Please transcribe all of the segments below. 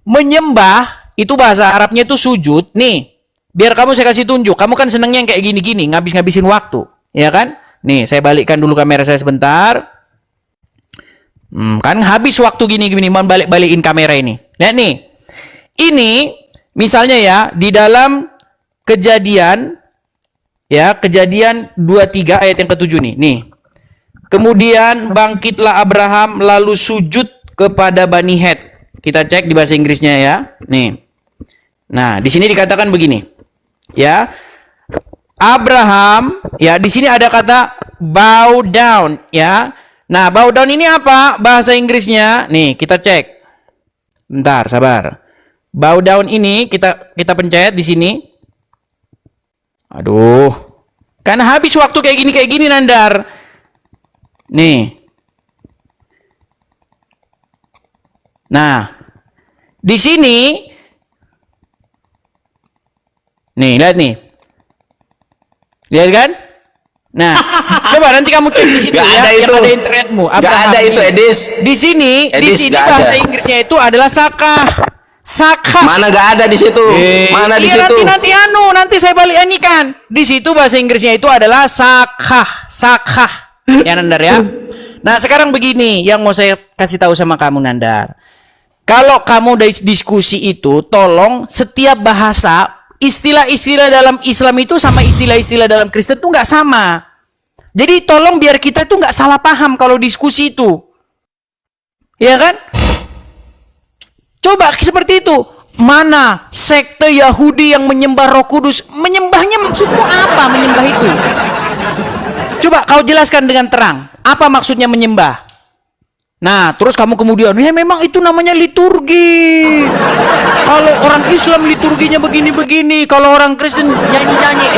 Menyembah itu bahasa Arabnya itu sujud. Nih, biar kamu saya kasih tunjuk. Kamu kan senengnya yang kayak gini-gini, ngabis-ngabisin waktu, ya kan? Nih, saya balikkan dulu kamera saya sebentar. Kan habis waktu gini-gini, mau balik-balikin kamera ini. Lihat nih. Ini misalnya ya, di dalam Kejadian 23 ayat yang ke-7 nih. Nih. Kemudian bangkitlah Abraham lalu sujud kepada Bani Het. Kita cek di bahasa Inggrisnya ya. Nih. Nah, di sini dikatakan begini. Ya. Abraham, ya, di sini ada kata bow down, ya. Nah, bow down ini apa bahasa Inggrisnya? Nih, kita cek. Bentar, sabar. Bow down ini kita pencet di sini. Aduh. Karena habis waktu kayak gini Nandar. Nih. Nah, di sini nih, lihat nih. Lihat kan? Nah, coba nanti kamu cek di situ ya, yang ada internetmu. Gak ada itu, Edis. Di sini bahasa Inggrisnya itu adalah sakah. Sakah. Mana gak ada di situ? Mana di situ? Nanti saya balik ini kan. Di situ bahasa Inggrisnya itu adalah sakah. Sakah. Ya Nandar ya. Nah, sekarang begini yang mau saya kasih tahu sama kamu Nandar. Kalau kamu dari diskusi itu, tolong setiap bahasa, istilah-istilah dalam Islam itu sama istilah-istilah dalam Kristen itu nggak sama. Jadi tolong biar kita tuh nggak salah paham kalau diskusi itu. Ya kan? Coba seperti itu. Mana sekte Yahudi yang menyembah Roh Kudus? Menyembahnya maksudmu apa menyembah itu? Coba kau jelaskan dengan terang. Apa maksudnya menyembah? Nah, terus kamu kemudian, ya memang itu namanya liturgi. Kalau orang Islam liturginya begini-begini, kalau orang Kristen nyanyi-nyanyi.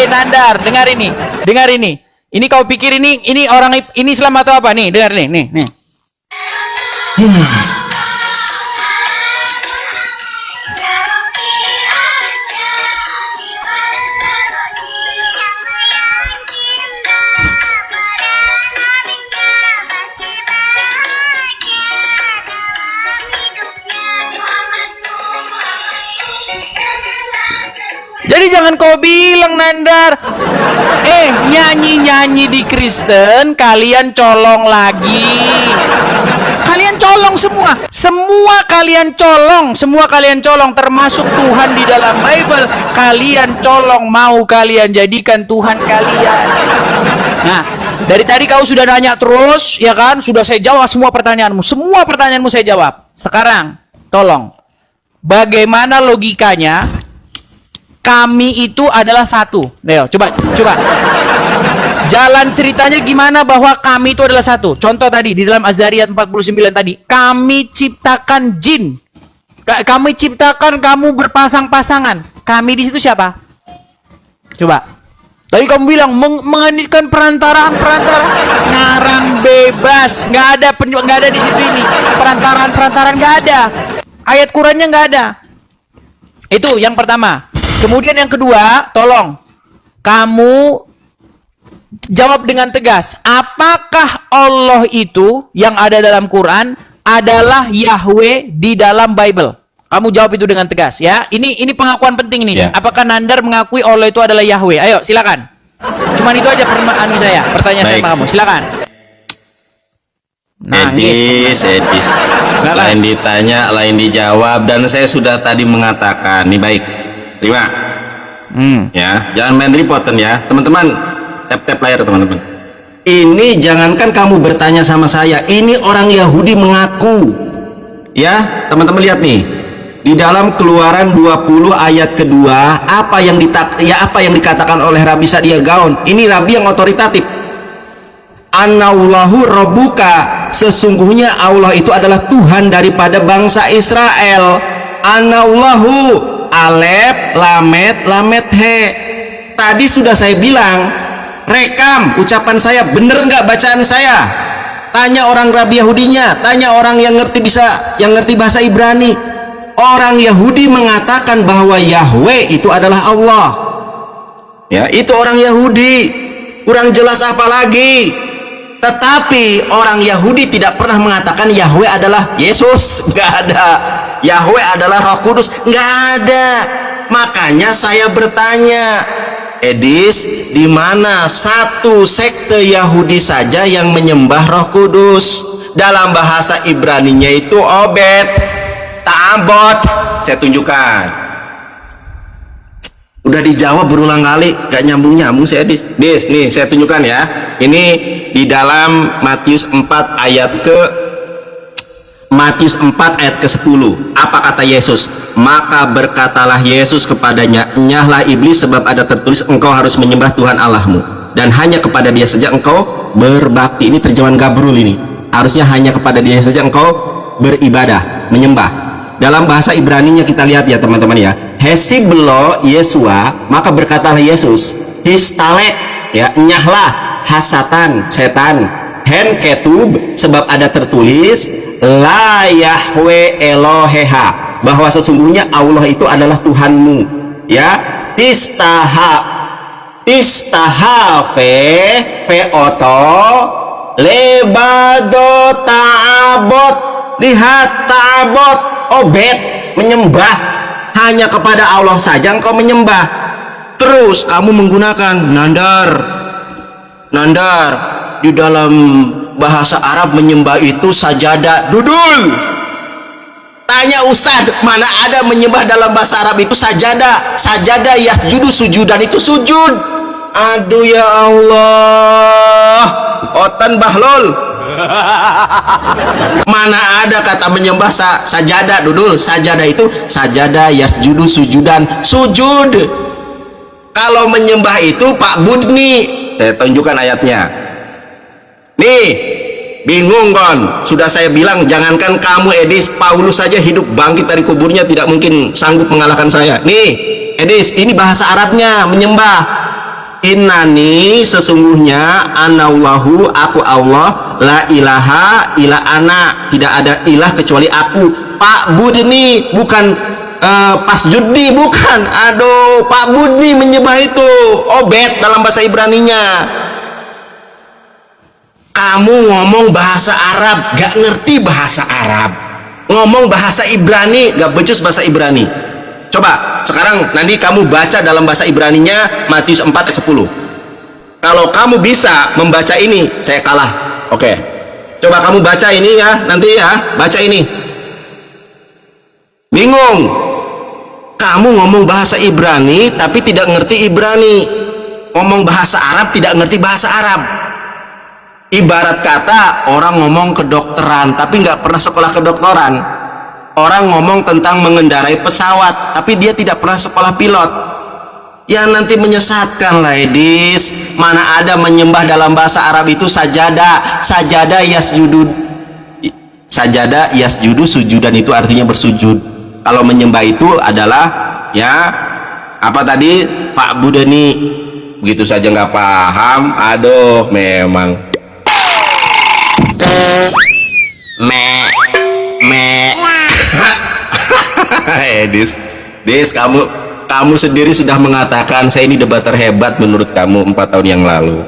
Nandar, dengar ini. Dengar ini. Ini kau pikir ini orang ini Islam atau apa? Nih, dengar nih. Jadi jangan kau bilang Nandar, nyanyi-nyanyi di Kristen kalian colong lagi. Kalian colong semua. Semua kalian colong termasuk Tuhan di dalam Bible. Kalian colong, mau kalian jadikan Tuhan kalian. Nah, dari tadi kau sudah nanya terus, ya kan? Sudah saya jawab semua pertanyaanmu. Semua pertanyaanmu saya jawab. Sekarang, tolong. Bagaimana logikanya kami itu adalah satu? Leo, coba. Jalan ceritanya gimana bahwa kami itu adalah satu? Contoh tadi di dalam Az-Zariyat 49 tadi, kami ciptakan jin. Kami ciptakan kamu berpasang-pasangan. Kami di situ siapa? Coba. Tadi kamu bilang menghadirkan perantaraan, ngarang bebas, nggak ada di situ ini. Perantaraan nggak ada. Ayat Qurannya nggak ada. Itu yang pertama. Kemudian yang kedua, tolong kamu jawab dengan tegas. Apakah Allah itu yang ada dalam Quran adalah Yahweh di dalam Bible? Kamu jawab itu dengan tegas ya. Ini pengakuan penting nih. Ya. Apakah Nandar mengakui Allah itu adalah Yahweh? Ayo, silakan. Cuman itu aja pertanyaan saya sama kamu. Silakan. Edis. Lain ditanya, lain dijawab, dan saya sudah tadi mengatakan, nih baik. Terima. Ya, jangan main reporten ya, teman-teman. Tap layar teman-teman. Ini jangankan kamu bertanya sama saya, ini orang Yahudi mengaku. Ya, teman-teman lihat nih. Di dalam Keluaran 20 ayat kedua, apa yang dikatakan oleh Rabi Sadia Gaon? Ini Rabi yang otoritatif. Anallahu Rabbuka, sesungguhnya Allah itu adalah Tuhan daripada bangsa Israel. Anallahu Alef, lamet, he. Tadi sudah saya bilang, rekam ucapan saya, bener nggak bacaan saya? Tanya orang Rabi Yahudinya, tanya orang yang ngerti bahasa Ibrani. Orang Yahudi mengatakan bahwa Yahweh itu adalah Allah. Ya, itu orang Yahudi. Kurang jelas apa lagi? Tetapi orang Yahudi tidak pernah mengatakan Yahweh adalah Yesus. Nggak ada. Yahweh adalah Roh Kudus. Nggak ada. Makanya saya bertanya, Edis, di mana satu sekte Yahudi saja yang menyembah Roh Kudus? Dalam bahasa Ibraninya itu Obed, Ta'abot. Saya tunjukkan. Udah dijawab berulang kali, gak nyambung-nyambung saya, Edis. Nih, saya tunjukkan ya. Ini di dalam Matius 4 ayat ke-10. Apa kata Yesus? Maka berkatalah Yesus kepadanya, enyahlah iblis, sebab ada tertulis, engkau harus menyembah Tuhan Allahmu, dan hanya kepada Dia saja engkau berbakti. Ini terjemahan Gabrul ini. Harusnya hanya kepada Dia saja engkau beribadah, menyembah. Dalam bahasa Ibraninya kita lihat ya teman-teman ya. Hesiblo Yesua, maka berkatalah Yesus, histale, ya, enyahlah hasatan, setan, hen ketub, sebab ada tertulis, la Yahweh Eloheha, bahwa sesungguhnya Allah itu adalah Tuhanmu, ya. Tistahafe feoto lebado ta'abot. Lihat, ta'abot, Obed, menyembah. Hanya kepada Allah saja engkau menyembah. Terus kamu menggunakan nandar di dalam bahasa Arab menyembah itu sajadah. Dudul, tanya Ustad, mana ada menyembah dalam bahasa Arab itu sajadah? Sajadah yasjudu, sujudan itu sujud. Aduh ya Allah, otan bahlul. Mana ada kata menyembah sajadah? Dudul, sajadah itu sajadah yasjudu, sujudan, sujud. Kalau menyembah itu Pak Budni, saya tunjukkan ayatnya. Nih, bingung kon? Sudah saya bilang, jangankan kamu Edis, Paulus saja hidup bangkit dari kuburnya tidak mungkin sanggup mengalahkan saya. Nih, Edis, ini bahasa Arabnya menyembah. Innani, sesungguhnya, anallahu, aku Allah, la ilaha illa ana, tidak ada ilah kecuali aku. Pak Budni, bukan Pas Judi, bukan. Aduh, Pak Budni menyembah itu Obed dalam bahasa Ibraninya. Kamu ngomong bahasa Arab gak ngerti bahasa Arab, ngomong bahasa Ibrani gak becus bahasa Ibrani. Coba sekarang nanti kamu baca dalam bahasa Ibraninya Matius 4 ayat 10. Kalau kamu bisa membaca ini, saya kalah. Oke, coba kamu baca ini ya, nanti ya, baca ini. Bingung, kamu ngomong bahasa Ibrani tapi tidak ngerti Ibrani, ngomong bahasa Arab tidak ngerti bahasa Arab. Ibarat kata orang ngomong kedokteran tapi nggak pernah sekolah kedokteran. Orang ngomong tentang mengendarai pesawat tapi dia tidak pernah sekolah pilot. Ya nanti menyesatkan, ladies. Mana ada menyembah dalam bahasa Arab itu sajadah. Sajadah yasjudu, sujudan itu artinya bersujud. Kalau menyembah itu adalah ya apa tadi Pak Budani, begitu saja nggak paham. Aduh, memang Dis, kamu sendiri sudah mengatakan saya ini debater hebat menurut kamu 4 tahun yang lalu.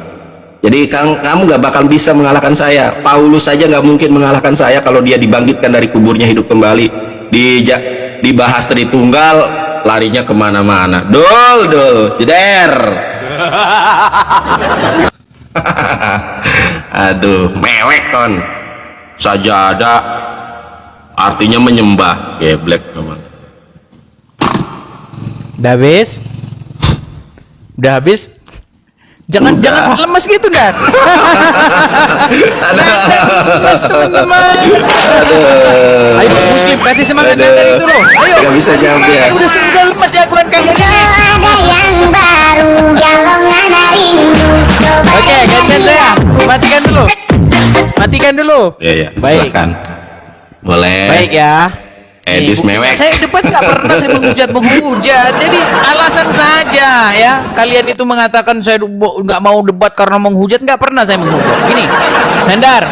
Jadi kamu gak bakal bisa mengalahkan saya. Paulus saja gak mungkin mengalahkan saya kalau dia dibangkitkan dari kuburnya hidup kembali. Dibahas Tritunggal larinya kemana-mana. Dul jeder. Aduh, mewek kon. Sajadah artinya menyembah. Geblek teman. Udah habis? Udah habis? Jangan lemes gitu, Dan. Lemes, teman-teman. Ayo Muslim, kasih semangat dari itu loh. Ayo. Gak bisa jawab ya. Udah lemes jagoan kalian ini. Ada yang baru, galongan rindu. Oke, gantian saya. Matikan dulu. Iya, baik. Silakan. Boleh. Baik ya. Edis mewek. Saya debat nggak pernah saya menghujat. Jadi alasan saja ya. Kalian itu mengatakan saya nggak mau debat karena menghujat, nggak pernah saya menghujat. Gini, Nandar,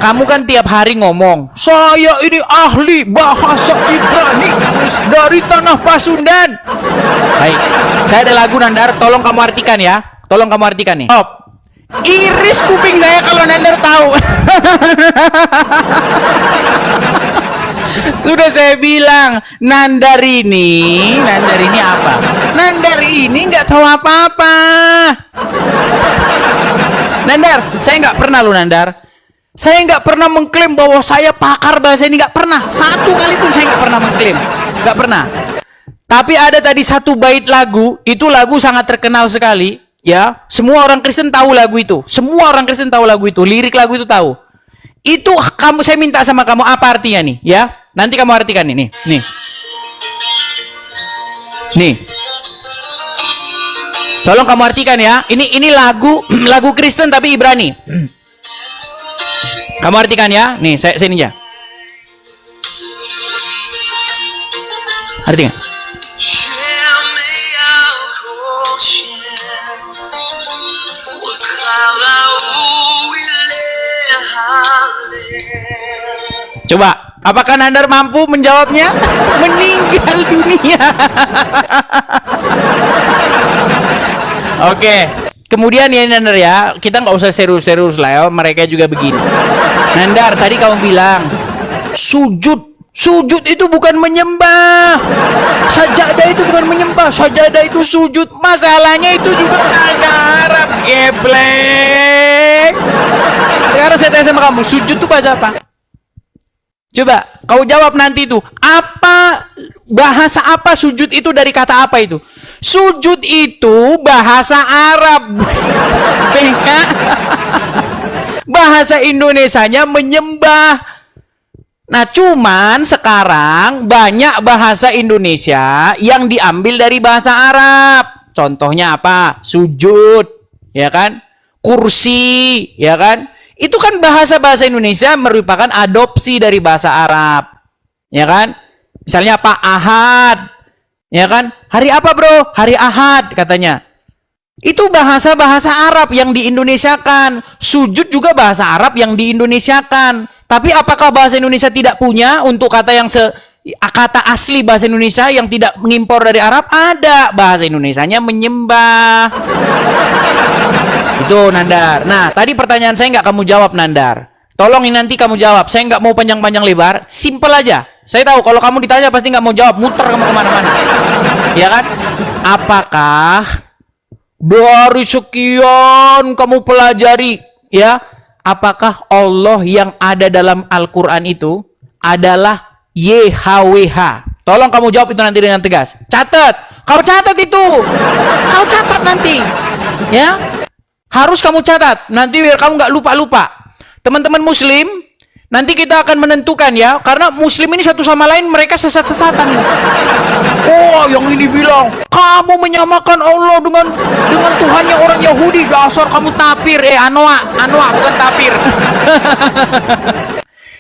kamu kan tiap hari ngomong, saya ini ahli bahasa Ibrani dari tanah Pasundan. Baik, saya ada lagu Nandar, tolong kamu artikan ya. Tolong kamu artikan nih. Stop. Iris kuping saya kalau Nandar tahu. Sudah saya bilang, Nandar ini apa? Nandar ini nggak tahu apa-apa. Nandar, saya nggak pernah loh Nandar. Saya nggak pernah mengklaim bahwa saya pakar bahasa ini, nggak pernah. Satu kali pun saya nggak pernah mengklaim, nggak pernah. Tapi ada tadi satu bait lagu, itu lagu sangat terkenal sekali, ya. Semua orang Kristen tahu lagu itu. Semua orang Kristen tahu lagu itu, lirik lagu itu tahu. Itu kamu, saya minta sama kamu apa artinya nih, ya? Nanti kamu artikan nih, nih. Nih. Tolong kamu artikan ya. Ini lagu Kristen tapi Ibrani. Kamu artikan ya. Nih, saya ini ya. Artikan. Coba, apakah Nandar mampu menjawabnya? Meninggal dunia. Oke, kemudian ya Nandar ya, kita nggak usah serius-serius lah ya, mereka juga begini. Nandar, tadi kamu bilang sujud itu bukan menyembah. Sajadah itu bukan menyembah, sajadah itu sujud. Masalahnya itu juga bahasa Arab, geblek. Sekarang saya tanya sama kamu, sujud itu bahasa apa? Coba kau jawab nanti itu. Bahasa apa sujud itu, dari kata apa itu? Sujud itu bahasa Arab. Bahasa Indonesianya menyembah. Nah, cuman sekarang banyak bahasa Indonesia yang diambil dari bahasa Arab. Contohnya apa? Sujud, ya kan? Kursi, ya kan? Itu kan bahasa Indonesia merupakan adopsi dari bahasa Arab. Ya kan? Misalnya apa? Ahad. Ya kan? Hari apa, Bro? Hari Ahad katanya. Itu bahasa Arab yang diindonesiakan. Sujud juga bahasa Arab yang diindonesiakan. Tapi apakah bahasa Indonesia tidak punya untuk kata yang kata asli bahasa Indonesia yang tidak mengimpor dari Arab? Ada. Bahasa Indonesianya menyembah. Itu Nandar. Nah, tadi pertanyaan saya nggak kamu jawab, Nandar. Tolong ini nanti kamu jawab. Saya nggak mau panjang-panjang lebar. Simple aja. Saya tahu kalau kamu ditanya pasti nggak mau jawab. Muter kamu kemana-mana. Ya kan? Apakah dari sekian kamu pelajari, ya, apakah Allah yang ada dalam Al-Quran itu adalah YHWH? Tolong kamu jawab itu nanti dengan tegas. Catat. Kau catat itu. Kau catat nanti. Ya. Harus kamu catat, nanti biar kamu nggak lupa-lupa. Teman-teman Muslim, nanti kita akan menentukan ya, karena Muslim ini satu sama lain mereka sesat-sesatan. Oh, yang ini bilang, kamu menyamakan Allah dengan Tuhannya orang Yahudi, dasar kamu tapir, Anwa bukan tapir.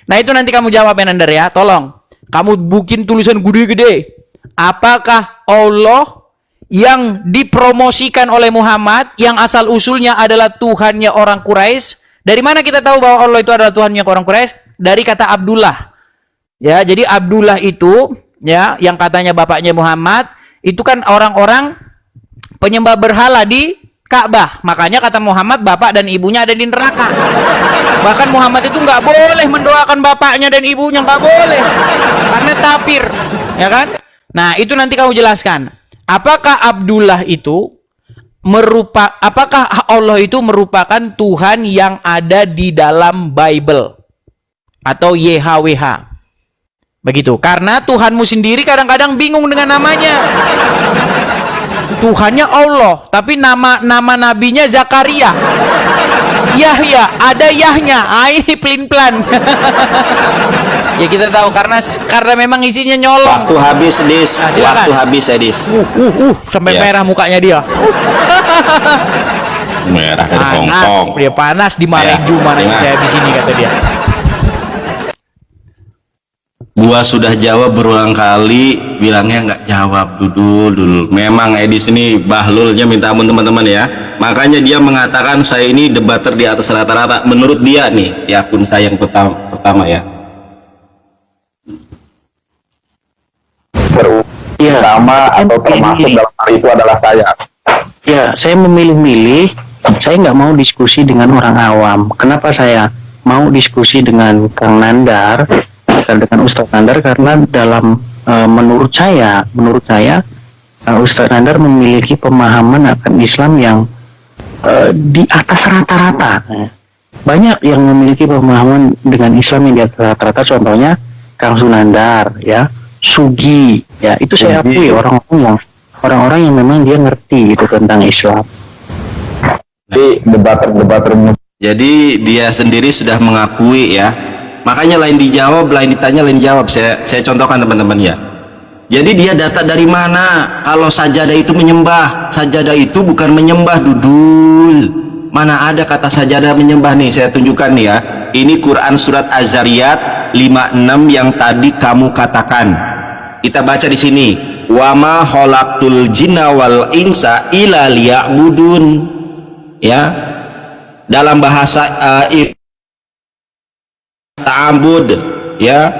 Nah itu nanti kamu jawab ya Nandar ya, tolong. Kamu bikin tulisan gede-gede. Apakah Allah yang dipromosikan oleh Muhammad, yang asal usulnya adalah Tuhannya orang Quraisy? Dari mana kita tahu bahwa Allah itu adalah Tuhannya orang Quraisy? Dari kata Abdullah. Ya, jadi Abdullah itu, ya, yang katanya bapaknya Muhammad, itu kan orang-orang penyembah berhala di Ka'bah. Makanya kata Muhammad, bapak dan ibunya ada di neraka. Bahkan Muhammad itu nggak boleh mendoakan bapaknya dan ibunya, nggak boleh, karena tapir, ya kan? Nah, itu nanti kamu jelaskan. Apakah Abdullah itu apakah Allah itu merupakan Tuhan yang ada di dalam Bible atau YHWH? Begitu. Karena Tuhanmu sendiri kadang-kadang bingung dengan namanya. Tuhannya Allah, tapi nama nabinya Zakaria. Yahya, ada Yahnya. Ini pelin-pelan. Ya kita tahu karena memang isinya nyolong. Waktu habis, Dis. Nah, waktu habis ya, Dis. Sampai Ya. merah mukanya dia. Merah dari Panas, Hongkong. dia panas dimarahin Ya, Juma dengar. saya di sini kata dia. Gua sudah jawab berulang kali, bilangnya nggak jawab. Dudul. Memang Edis ini bahlulnya minta ampun teman-teman ya. Makanya dia mengatakan saya ini debater di atas rata-rata. Menurut dia nih, di akun saya yang pertama ya. Sama atau termasuk dalam hal itu adalah saya. Ya, saya memilih-milih. Saya nggak mau diskusi dengan orang awam. Kenapa saya mau diskusi dengan Kang Nandar? sekali dengan Ustadz Nandar karena dalam menurut saya Ustadz Nandar memiliki pemahaman akan Islam yang di atas rata-rata. Banyak yang memiliki pemahaman dengan Islam yang di atas rata-rata, contohnya Kang Sunandar, ya, Sugi, ya, itu saya akui orang-orang yang memang dia ngerti gitu tentang Islam. Jadi debater Jadi dia sendiri sudah mengakui ya. Makanya lain dijawab, lain ditanya, lain dijawab. Saya contohkan teman-teman ya. Jadi dia data dari mana? Kalau sajadah itu menyembah, sajadah itu bukan menyembah, Dudul. Mana ada kata sajadah menyembah nih? Saya tunjukkan nih ya. Ini Quran surat Az-Zariyat 56 yang tadi kamu katakan. Kita baca di sini. Wa ma khalaqtul jinna wal insa illa liya'budun. Ya. Dalam bahasa ta'abud, ya,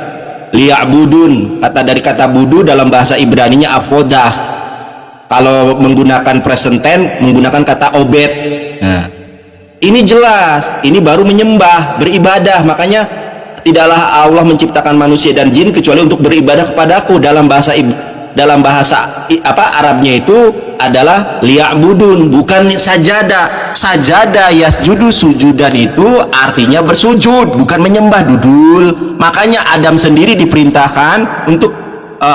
liya'budun, kata dari kata budu dalam bahasa Ibraninya afodah. Kalau menggunakan present tense menggunakan kata obed. Nah, ini jelas, ini baru menyembah, beribadah. Makanya tidaklah Allah menciptakan manusia dan jin kecuali untuk beribadah kepadaku. Dalam bahasa Arabnya itu adalah liya'budun, bukan sajadah. Sajadah yasjudu, sujudan itu artinya bersujud, bukan menyembah, Dudul. Makanya Adam sendiri diperintahkan untuk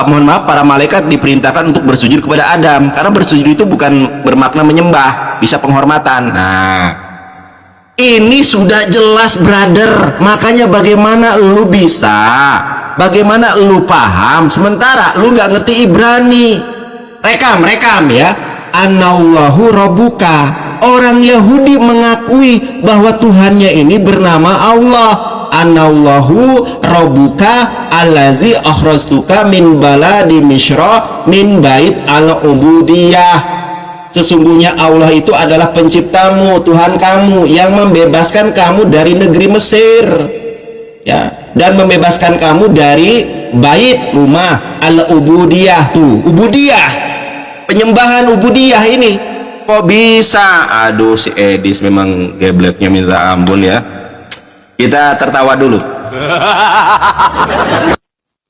mohon maaf, para malaikat diperintahkan untuk bersujud kepada Adam, karena bersujud itu bukan bermakna menyembah, bisa penghormatan. Nah, ini sudah jelas, brother. Makanya bagaimana lu paham sementara lu nggak ngerti Ibrani? Rekam ya. Anallahu rabbuka. Orang Yahudi mengakui bahwa Tuhannya ini bernama Allah. Anallahu rabbuka allazi akhrajtuka min baladi Misra min bait al-ubudiyah. Sesungguhnya Allah itu adalah penciptamu, Tuhan kamu yang membebaskan kamu dari negeri Mesir, ya, dan membebaskan kamu dari bait, rumah al-ubudiyah. Tuh, ubudiyah, penyembahan ubudiyah ini. Kok bisa? Aduh, si Edis memang gebleknya minta ampun ya. Kita tertawa dulu.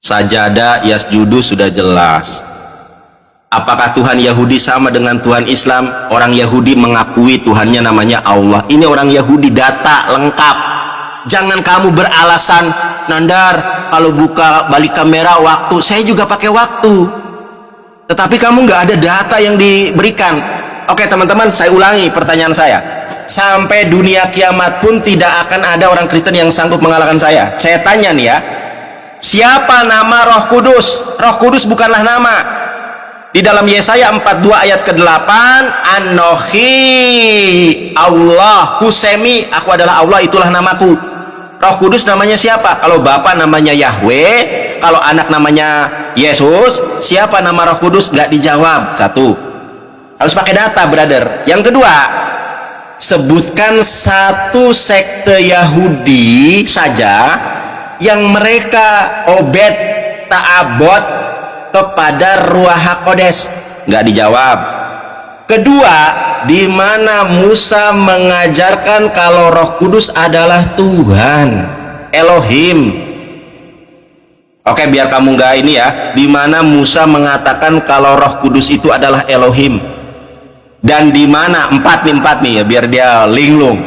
Sajadah yasjudu sudah jelas. Apakah Tuhan Yahudi sama dengan Tuhan Islam? Orang Yahudi mengakui Tuhannya namanya Allah. Ini orang Yahudi, data lengkap. Jangan kamu beralasan, Nandar, kalau buka balik kamera waktu, saya juga pakai waktu. Tetapi kamu nggak ada data yang diberikan. Oke teman-teman, saya ulangi pertanyaan saya. Sampai dunia kiamat pun tidak akan ada orang Kristen yang sanggup mengalahkan saya. Saya tanya nih ya, siapa nama Roh Kudus? Roh Kudus bukanlah nama. Di dalam Yesaya 42 ayat ke-8, Anohi Allah Husemi, aku adalah Allah, itulah namaku. Roh Kudus namanya siapa? Kalau Bapa namanya Yahweh, kalau anak namanya Yesus, siapa nama Roh Kudus? Nggak dijawab. Satu, harus pakai data, brother. Yang kedua, sebutkan satu sekte Yahudi saja yang mereka obed ta'abud kepada Ruach HaKodes. Nggak dijawab. Kedua, di mana Musa mengajarkan kalau Roh Kudus adalah Tuhan, Elohim. Oke, biar kamu nggak ini ya, di mana Musa mengatakan kalau Roh Kudus itu adalah Elohim. Dan di mana empat nih ya, biar dia linglung.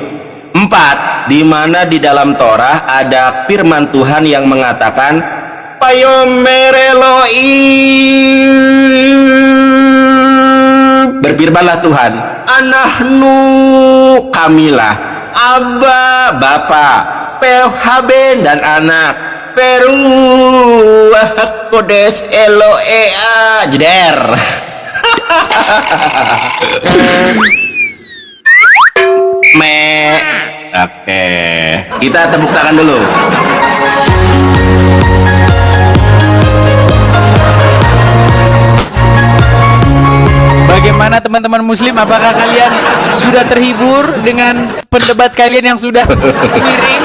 4, di mana di dalam Torah ada firman Tuhan yang mengatakan Payomer Elohim, berfirmanlah Tuhan, anahnu, kamilah, Abba, Bapa, Pelhaben, dan anak, Peruah Kodes Eloea, jeder. Oke, kita tepuk tangan dulu. Bagaimana teman-teman muslim, apakah kalian sudah terhibur dengan pendebat kalian yang sudah miring?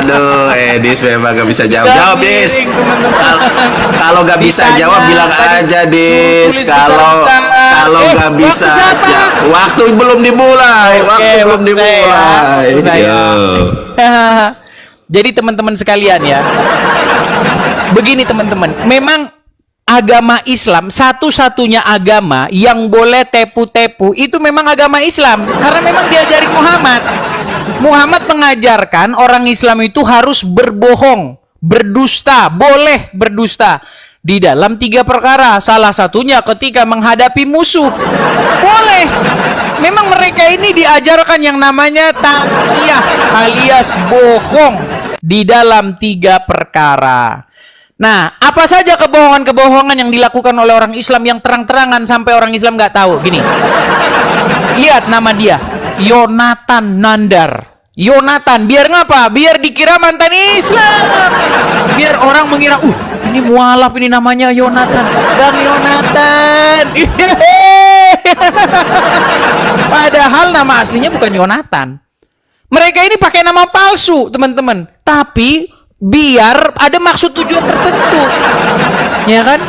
Aduh, Edis memang gak bisa jawab. Sudah Jawab, Dis. miring, teman-teman. Kalau gak bisa Ditanya, jawab bilang tadi aja, Dis. tulis Kalau besar-besar. gak bisa waktu siapa? waktu belum dimulai. Oke, Waktu belum waktu saya. dimulai. Waktu saya. Yo. Jadi teman-teman sekalian ya, begini teman-teman, memang agama Islam satu-satunya agama yang boleh tepu-tepu itu memang agama Islam, karena memang diajari Muhammad. Muhammad mengajarkan orang Islam itu harus berbohong, berdusta, boleh berdusta di dalam 3 perkara. Salah satunya ketika menghadapi musuh, boleh. Memang mereka ini diajarkan yang namanya taqiyah alias bohong di dalam 3 perkara. Nah, apa saja kebohongan-kebohongan yang dilakukan oleh orang Islam yang terang-terangan sampai orang Islam nggak tahu? Gini, lihat nama dia, Yonatan Nandar. Yonatan, biar ngapa? Biar dikira mantan Islam. Biar orang mengira, ini mualaf ini namanya Yonatan. Bang Yonatan. Padahal nama aslinya bukan Yonatan. Mereka ini pakai nama palsu, teman-teman. Tapi biar ada maksud tujuan tertentu. Ya kan?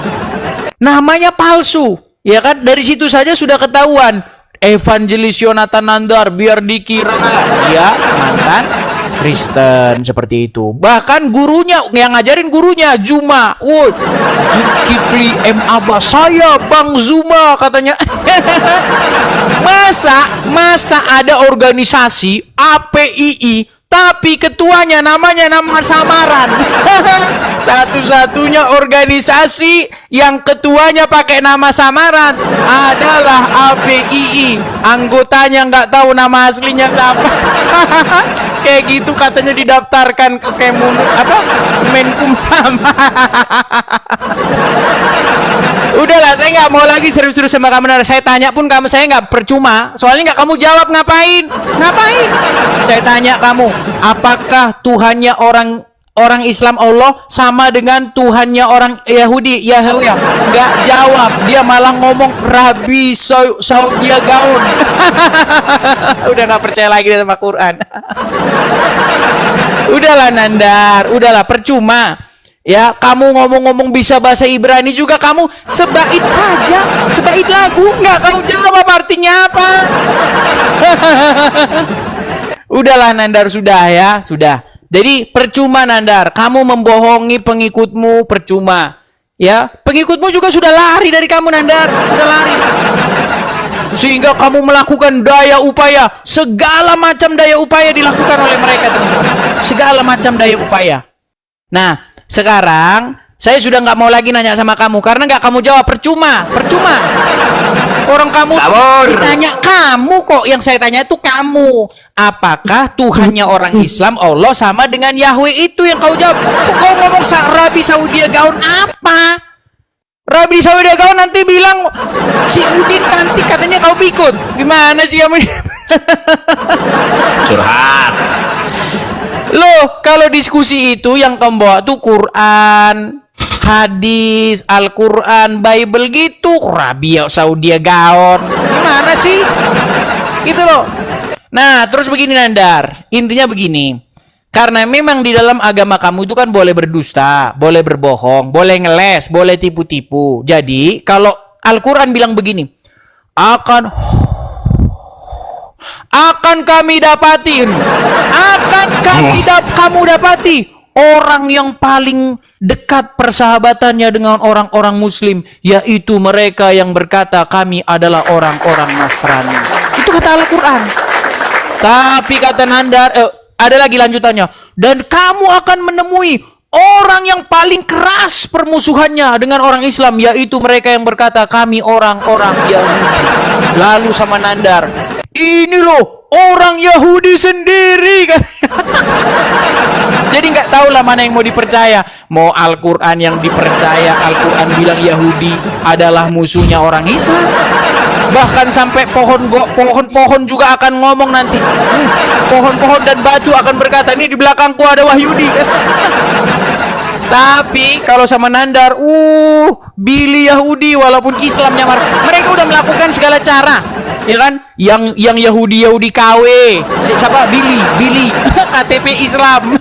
Namanya palsu. Ya kan? Dari situ saja sudah ketahuan. Evangelis Yonatan Nandar biar dikira dia mantan Kristen, seperti itu. Bahkan gurunya yang ngajarin gurunya Juma, Zulkifli M Abbas, saya Bang Zuma katanya. masa ada organisasi APII tapi ketuanya namanya nama samaran. Satu-satunya organisasi yang ketuanya pakai nama samaran adalah APII. Anggotanya nggak tahu nama aslinya siapa. Kayak gitu katanya didaftarkan ke Kemenkumham. Udahlah, saya nggak mau lagi serius-serius sama kamu. Saya tanya pun kamu, saya nggak percuma. Soalnya nggak kamu jawab, ngapain? Saya tanya kamu, apakah Tuhannya orang Islam Allah sama dengan Tuhannya orang Yahudi? Yahweh. Nggak jawab, dia malah ngomong Rabi Saudia Gaun. Udah nggak percaya lagi sama Quran. Udahlah Nandar, udahlah, percuma. Ya, kamu ngomong-ngomong bisa bahasa Ibrani juga, kamu sebait saja, sebait lagu, nggak kamu jawab artinya apa. Udahlah Nandar, sudah ya, sudah. Jadi percuma Nandar, kamu membohongi pengikutmu, percuma. Ya, pengikutmu juga sudah lari dari kamu Nandar, sudah lari. Sehingga kamu melakukan daya upaya, segala macam daya upaya dilakukan oleh mereka, teman-teman. Segala macam daya upaya. Nah, sekarang saya sudah nggak mau lagi nanya sama kamu karena nggak kamu jawab, percuma. Orang kamu tanya kamu kok, yang saya tanya itu kamu. Apakah Tuhannya orang Islam Allah sama dengan Yahweh? Itu yang kau jawab. Kok kau ngomong Rabi Saudia Gaun apa? Rabi Saudia Gaun nanti bilang si Udin cantik katanya kau ikut. Gimana sih kamu? Curhat. Loh, kalau diskusi itu yang kamu bawa tuh Quran, hadis, Al-Quran, Bible gitu. Rabi Saudia Gaon. Gimana sih? Gitu loh. Nah, terus begini Nandar. Intinya begini. Karena memang di dalam agama kamu itu kan boleh berdusta, boleh berbohong, boleh ngeles, boleh tipu-tipu. Jadi, kalau Al-Quran bilang begini, akan kami dapati, kamu dapati orang yang paling dekat persahabatannya dengan orang-orang Muslim, yaitu mereka yang berkata kami adalah orang-orang Nasrani. Itu kata Al-Quran. Tapi kata Nandar, ada lagi lanjutannya. Dan kamu akan menemui orang yang paling keras permusuhannya dengan orang Islam, yaitu mereka yang berkata kami orang-orang Yahudi. Lalu sama Nandar, ini loh orang Yahudi sendiri kan. Jadi nggak tahu lah mana yang mau dipercaya. Mau Al-Quran yang dipercaya, Al-Quran bilang Yahudi adalah musuhnya orang Islam. Bahkan sampai pohon-pohon juga akan ngomong nanti. Pohon-pohon dan batu akan berkata, ini di belakangku ada Wahyudi. Tapi kalau sama Nandar, Billy Yahudi walaupun Islamnya mereka udah melakukan segala cara, ya kan? Yang Yahudi KW, siapa? Billy KTP Islam.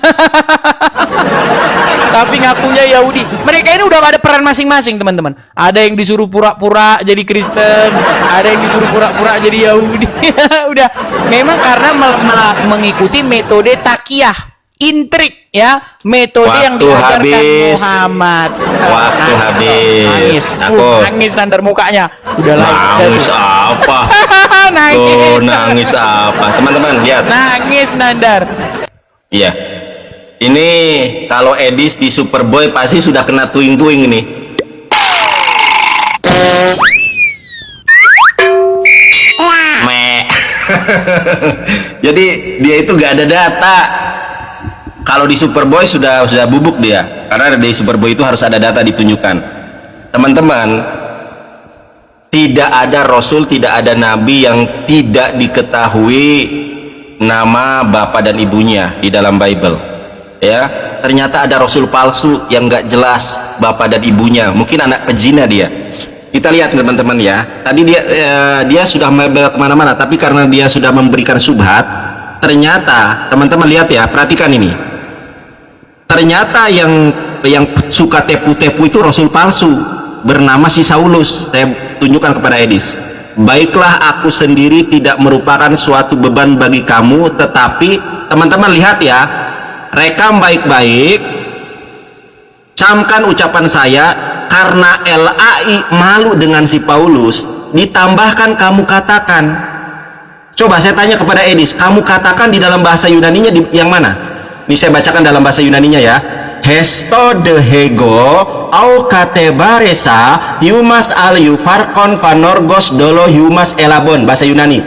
Tapi ngakunya Yahudi. Mereka ini udah ada peran masing-masing, teman-teman. Ada yang disuruh pura-pura jadi Kristen, ada yang disuruh pura-pura jadi Yahudi. Udah, memang karena mengikuti metode taqiyah. intrik ya, metode yang Waktu diajarkan habis. Muhammad. Waktu habis. Nangis, Aku nangis Nandar mukanya. Udah lah. nangis apa? Nangis. Tuh, nangis apa? Teman-teman lihat. Nangis Nandar. Iya. Ini kalau Edis di Superboy pasti sudah kena tuing-tuing nih. Meh. Jadi dia itu gak ada data. Kalau di Superboy sudah bubuk dia. Karena di Superboy itu harus ada data ditunjukkan. Teman-teman, tidak ada rasul, tidak ada nabi yang tidak diketahui nama bapak dan ibunya di dalam Bible. Ya, ternyata ada rasul palsu yang nggak jelas bapak dan ibunya. Mungkin anak pezina dia. Kita lihat teman-teman ya. Tadi dia sudah melebar kemana-mana, tapi karena dia sudah memberikan subhat, ternyata teman-teman lihat ya, perhatikan ini. Ternyata yang suka tepu-tepu itu rasul palsu bernama si Saulus. Saya tunjukkan kepada Edis. Baiklah, aku sendiri tidak merupakan suatu beban bagi kamu, tetapi teman-teman lihat ya, rekam baik-baik, camkan ucapan saya. Karena LAI malu dengan si Paulus, ditambahkan kamu katakan. Coba saya tanya kepada Edis, kamu katakan di dalam bahasa Yunaninya yang mana? Ini saya bacakan dalam bahasa Yunaninya ya. Hesto de hego au katebaresa humas aliu farkon vanorgos dolo humas elabon. Bahasa Yunani.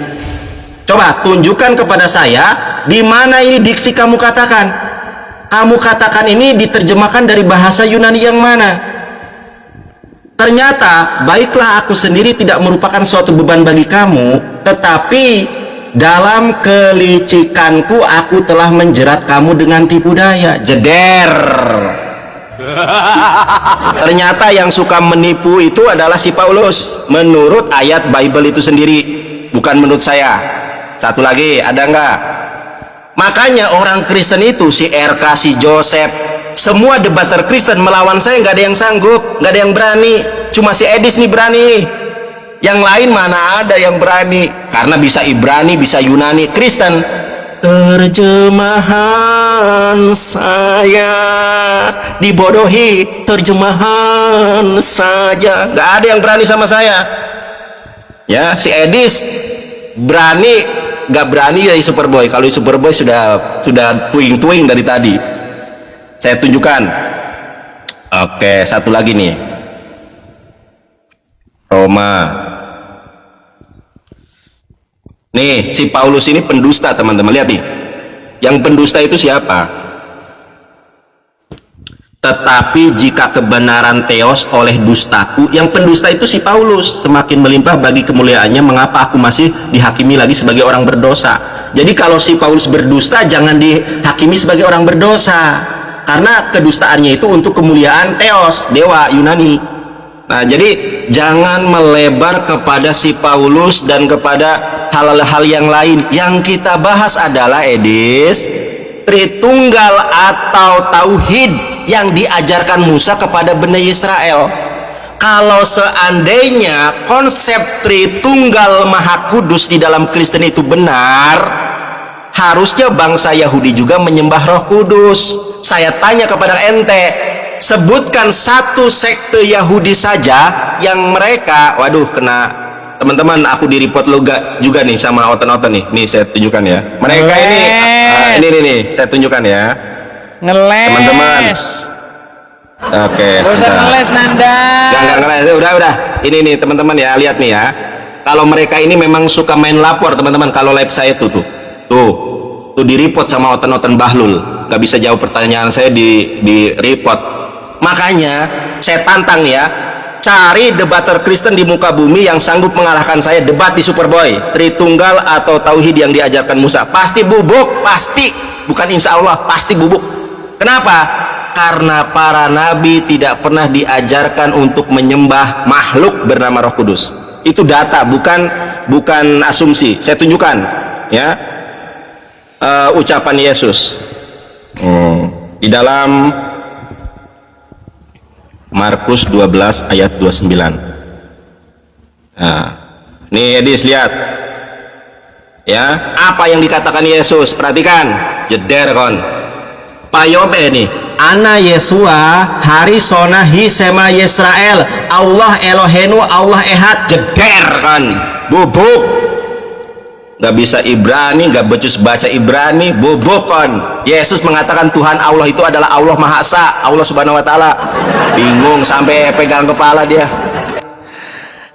Coba tunjukkan kepada saya di mana ini diksi kamu katakan. Kamu katakan ini diterjemahkan dari bahasa Yunani yang mana? Ternyata, baiklah, aku sendiri tidak merupakan suatu beban bagi kamu, tetapi dalam kelicikanku aku telah menjerat kamu dengan tipu daya. Jeder. Ternyata yang suka menipu itu adalah si Paulus, menurut ayat Bible itu sendiri, bukan menurut saya. Satu lagi, ada nggak? Makanya orang Kristen itu, si RK, si Joseph, semua debater Kristen melawan saya nggak ada yang sanggup, nggak ada yang berani. Cuma si Edis nih berani. Yang lain mana ada yang berani? Karena bisa Ibrani, bisa Yunani. Kristen, terjemahan saya dibodohi, terjemahan saja. Nggak ada yang berani sama saya. Ya, si Edis berani, nggak berani dari Superboy. Kalau di Superboy sudah tuing-tuing dari tadi. Saya tunjukkan. Oke, satu lagi nih. Roma. Nih, si Paulus ini pendusta, teman-teman. Lihat nih. Yang pendusta itu siapa? Tetapi jika kebenaran teos oleh dustaku, yang pendusta itu si Paulus, semakin melimpah bagi kemuliaannya, mengapa aku masih dihakimi lagi sebagai orang berdosa? Jadi kalau si Paulus berdusta, jangan dihakimi sebagai orang berdosa. Karena kedustaannya itu untuk kemuliaan teos, dewa Yunani. Nah, jadi jangan melebar kepada si Paulus dan kepada hal-hal yang lain. Yang kita bahas adalah Edis, Tritunggal atau Tauhid yang diajarkan Musa kepada Bani Israel. Kalau seandainya konsep Tritunggal Maha Kudus di dalam Kristen itu benar, harusnya bangsa Yahudi juga menyembah Roh Kudus. Saya tanya kepada ente, sebutkan satu sekte Yahudi saja yang mereka, waduh, kena teman-teman, aku di report juga nih sama oten-oten nih. Nih saya tunjukkan ya. Mereka ini nih, saya tunjukkan ya. Ngeles. Teman-teman. Oke, Usah ngeles Nanda. Jangan ngeles, udah. Ini nih teman-teman ya, lihat nih ya. Kalau mereka ini memang suka main lapor, teman-teman. Kalau live saya tuh di report sama oten-oten Bahlul. Gak bisa jawab pertanyaan saya di report. Makanya saya tantang ya, cari debater Kristen di muka bumi yang sanggup mengalahkan saya debat di Superboy, Tritunggal atau Tauhid yang diajarkan Musa. Pasti bubuk, pasti. Bukan insya Allah, pasti bubuk. Kenapa? Karena para nabi tidak pernah diajarkan untuk menyembah makhluk bernama Roh Kudus. Itu data, bukan asumsi. Saya tunjukkan ya, ucapan Yesus di dalam Markus 12 ayat 29. Nah, nih Edis lihat ya, apa yang dikatakan Yesus, perhatikan. Jeder kon. Payobe nih. Ana Yesua hari sonahi sema Yisrael. Allah Elohenu Allah ehad. Jeder kan. Bubuk. Gak bisa Ibrani, gak becus baca Ibrani, bubuk kan. Yesus mengatakan Tuhan Allah itu adalah Allah Maha Esa, Allah Subhanahu wa taala. Bingung sampai pegang kepala dia.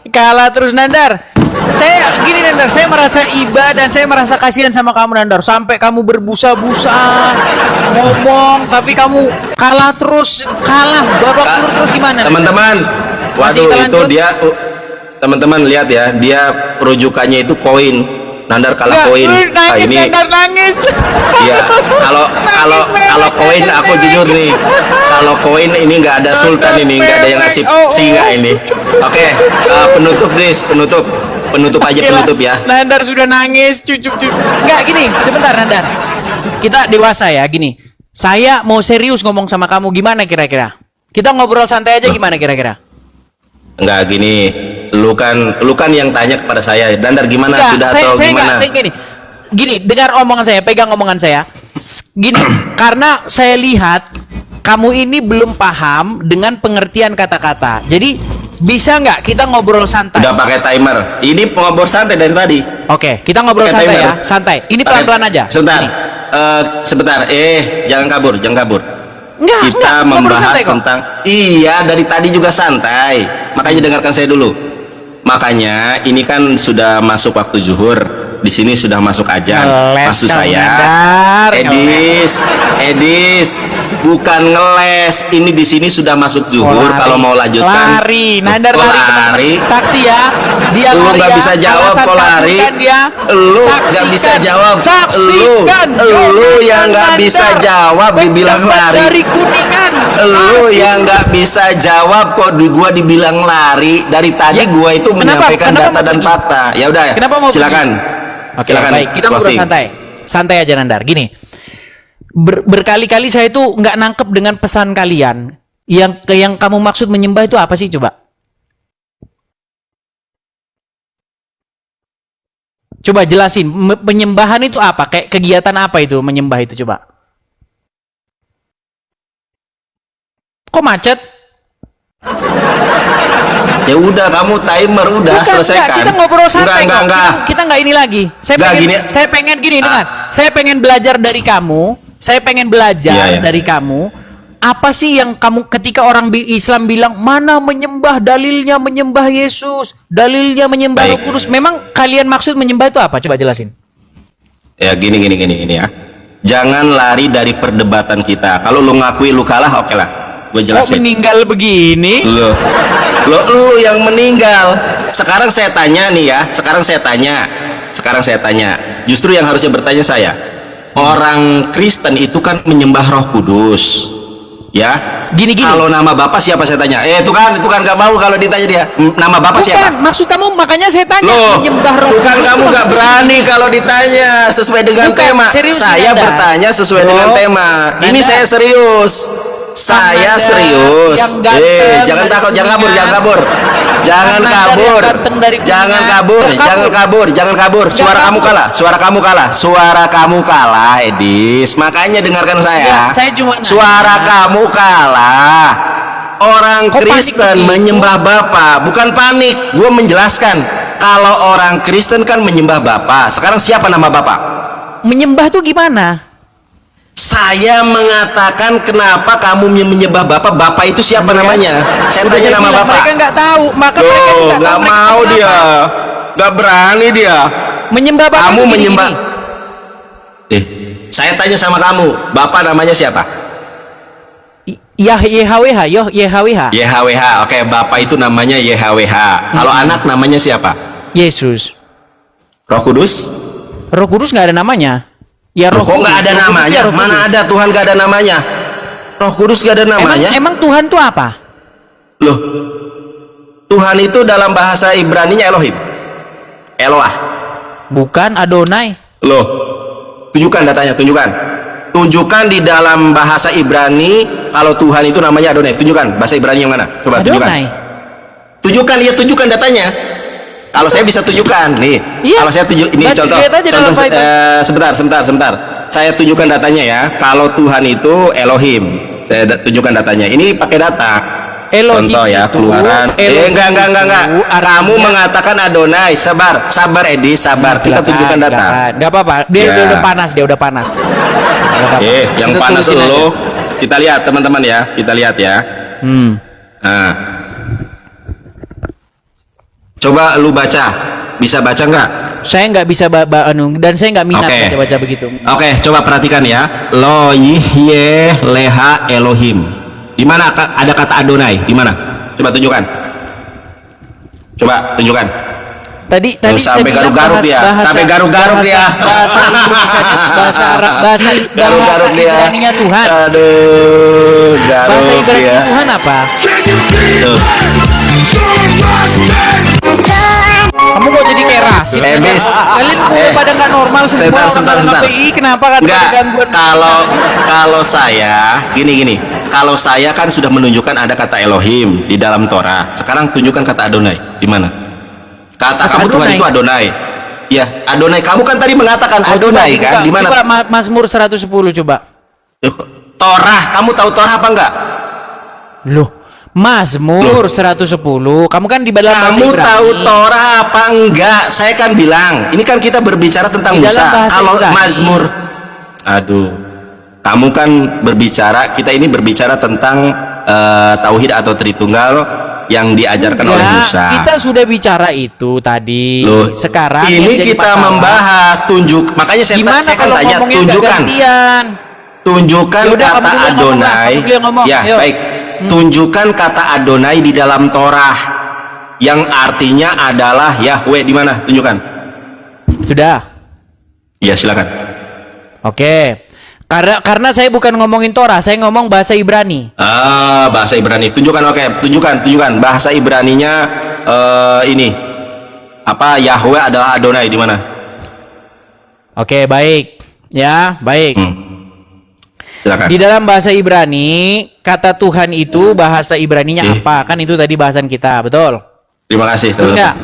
Kalah terus Nandar. Saya gini Nandar, saya merasa iba dan saya merasa kasihan sama kamu Nandar. Sampai kamu berbusa-busa ngomong, tapi kamu kalah terus, kalah babak belur terus gimana? Teman-teman, Masih waduh kita itu lanjut? dia, teman-teman lihat ya, dia rujukannya itu koin. Nandar kalah koin. Nah, nangis, ini Nandar nangis. ya kalau koin aku jujur nih, kalau koin ini nggak ada sultan ini, nggak ada yang ngasih singa ini. Oke, penutup Dis, penutup aja, Oke lah, penutup ya. Nandar sudah nangis, cucuk. Nggak gini, sebentar Nandar. Kita dewasa ya, gini. Saya mau serius ngomong sama kamu, gimana kira-kira? Kita ngobrol santai aja gimana kira-kira? Enggak gini, lu kan yang tanya kepada saya, Dandar gimana Enggak, sudah saya, atau saya gimana? enggak, saya gini, dengar omongan saya, pegang omongan saya. Gini, karena saya lihat kamu ini belum paham dengan pengertian kata-kata. Jadi bisa nggak kita ngobrol santai? Udah pakai timer. Ini ngobrol santai dari tadi. Oke, kita ngobrol Pakai santai timer. ya, santai. Ini pelan-pelan aja. Sebentar. Ini. Sebentar. Jangan kabur. Enggak, Kita ngobrol membahas santai kok. tentang iya dari tadi juga santai. Makanya dengarkan saya dulu. Makanya ini kan sudah masuk waktu zuhur. Di sini sudah masuk ajan. Ngeles Maksud kamu, saya, Nandar, Edis, bukan ngeles. Ini di sini sudah masuk zuhur. Kalau mau lanjutkan, lari, Nandar lari, lari. saksi ya, dia Lu lari nggak ya. bisa jawab Alasan kok kamu lari. kan dia. Lu nggak Saksikan. bisa jawab. Saksikan. Lu yang nggak Nandar. bisa jawab dibilang Pendapat lari. dari Kuningan. Lu Saksikan. yang nggak bisa jawab kok gua dibilang lari. Dari tadi Ya, gua itu menyampaikan kenapa data mau dan pergi? fakta. Ya udah. Kenapa mau Silakan. Oke, Silakan. baik. Kita ngobrol Closing. santai. Santai aja Nandar. Gini. Berkali-kali saya itu nggak nangkep dengan pesan kalian. Yang kamu maksud menyembah itu apa sih coba? Coba jelasin. Penyembahan itu apa? Kayak kegiatan apa itu menyembah itu coba? Kok macet? Ya udah, kamu timer udah Bukan, selesaikan. enggak, kita ngobrol santai kok. Enggak. Kita enggak ini lagi. Enggak, gini. Saya pengen gini dengar. Saya pengen belajar dari kamu. Saya pengen belajar Iya. dari kamu. Apa sih yang kamu ketika orang Islam bilang mana menyembah, dalilnya menyembah Yesus, dalilnya menyembah Roh Baik. Kudus. Memang kalian maksud menyembah itu apa? Coba jelasin. Ya gini ya. Jangan lari dari perdebatan kita. Kalau lu ngakui lu kalah, oke lah. Gue Kok jelasin. meninggal begini? Lu yang meninggal. Sekarang saya tanya nih ya. Sekarang saya tanya. Justru yang harusnya bertanya saya. Orang Kristen itu kan menyembah Roh Kudus. Ya. Gini. Kalau nama Bapak siapa saya tanya? Itu kan nggak mau kalau ditanya dia. Nama Bapak Bukan, siapa? maksud kamu makanya saya tanya Loh, menyembah Roh bukan Kudus kamu itu nggak maksudnya berani gini. kalau ditanya sesuai dengan Bukan, tema. serius, Saya Nanda. bertanya sesuai Bro, dengan tema. Ini Nanda. saya serius. Saya Nanda serius. yang ganteng Jangan dari takut, jangan kabur, Kuningan. jangan kabur. Jangan Nanda kabur. yang ganteng dari Jangan Kuningan. kabur, Nggak jangan kabur, jangan kabur. Suara kamu kabur. kalah, suara kamu kalah, Edis. Makanya dengarkan saya. Nggak, saya cuma nanya. Suara kamu kalah. Orang Kok panik Kristen begitu? menyembah Bapa, bukan panik. Gue menjelaskan. Kalau orang Kristen kan menyembah Bapa. Sekarang siapa nama Bapa? Menyembah tuh gimana? Saya mengatakan kenapa kamu menyembah Bapak. Bapak itu siapa namanya? Saya Udah tanya nama bilang, Bapak. mereka nggak tahu, maka mereka Loh, nggak tahu nggak mereka mau menyembah dia. apa. Nggak berani dia. Menyembah Bapak Kamu itu gini-gini. menyembah. Saya tanya sama kamu. Bapak namanya siapa? YHWH. YHWH. Oke, Bapak itu namanya YHWH. Kalau anak namanya siapa? Yesus. Roh Kudus? Roh Kudus nggak ada namanya. Ya Loh, Roh kok Kudus. nggak ada Roh Kudus namanya? ya Roh Mana Kudus. ada Tuhan nggak ada namanya? Roh Kudus nggak ada namanya? Emang Tuhan tuh apa? Loh, Tuhan itu dalam bahasa Ibrani-nya Elohim. Eloah. Bukan Adonai. Loh, tunjukkan datanya, tunjukkan di dalam bahasa Ibrani kalau Tuhan itu namanya Adonai. Tunjukkan bahasa Ibrani yang mana? Coba Adonai. tunjukkan datanya. Kalau saya bisa tunjukkan nih. Iya. Kalau saya tunjuk ini Baca, contoh. lihat aja dalam Bible. Sebentar. Saya tunjukkan datanya ya. Kalau Tuhan itu Elohim, saya tunjukkan datanya. Ini pakai data. Elohim Contoh ya, itu, keluaran. Elohim Enggak. itu Kamu artinya- mengatakan Adonai. Sabar Edi, sabar. Kita tunjukkan data. Nggak apa-apa. Dia Ya. udah panas, dia udah panas. Nggak apa-apa. Yang Kita panas turutin dulu. aja. Kita lihat teman-teman ya. Kita lihat ya. Nah. Coba lu baca. Bisa baca nggak? Saya nggak bisa dan saya nggak minat Oke. baca-baca begitu. Oke, coba perhatikan ya. Lo yihye leha Elohim. Di mana ada kata Adonai? Di mana? Coba tunjukkan. Tadi Tadi sampai saya bilang garuk-garuk ya. Sampai garuk-garuk ya. Bahasa Indonesia, bahasa Arab, bahasa Garuk-garuk dia. Ibraninya Tuhan. Aduh, garuk Bahasa Ibrani dia. Tuhan apa? Tuh. Kamu kok jadi kayak rasis? Ebis. Kalian kok pada nggak normal semua Sebentar. orang KPI, kenapa kan Enggak, pada gangguan? kalau saya gini. Kalau saya kan sudah menunjukkan ada kata Elohim di dalam Torah. Sekarang tunjukkan kata Adonai. Di mana? Kata kamu Tuhan Adonai. itu Adonai. Ya, Adonai. Kamu kan tadi mengatakan Adonai kan? Di mana? Coba Mazmur 110 coba. Torah. Kamu tahu Torah apa enggak? Loh, Mazmur 110. Kamu kan di dalam bahasa Kamu Ibrani. tahu Torah apa enggak? Saya kan bilang, ini kan kita berbicara tentang Di dalam Musa. bahasa Kalau Ibrani. Mazmur, aduh, kamu kan berbicara, kita ini berbicara tentang tauhid atau Tritunggal yang diajarkan oleh Ya, Musa. kita sudah bicara itu tadi. Loh, Sekarang yang ini jadi kita masalah, membahas makanya gimana saya kan kalau tanya, ngomongnya nggak tunjukkan gantian? tunjukkan Yaudah, kamu kata dulu yang ngomong lah, Adonai. kamu dulu yang ngomong, Ya, ayo. baik. Tunjukkan kata Adonai di dalam Torah yang artinya adalah Yahweh. Di mana? Tunjukkan. Sudah. Ya, silakan. Oke. Karena saya bukan ngomongin Torah, saya ngomong bahasa Ibrani. Bahasa Ibrani. Tunjukkan, oke. Tunjukkan. Bahasa Ibraninya ini. Apa Yahweh adalah Adonai di mana? Oke, baik. Ya, baik. Silakan. Di dalam bahasa Ibrani, kata Tuhan itu bahasa Ibraninya apa? Kan itu tadi bahasan kita, betul? Terima kasih, Betul nggak?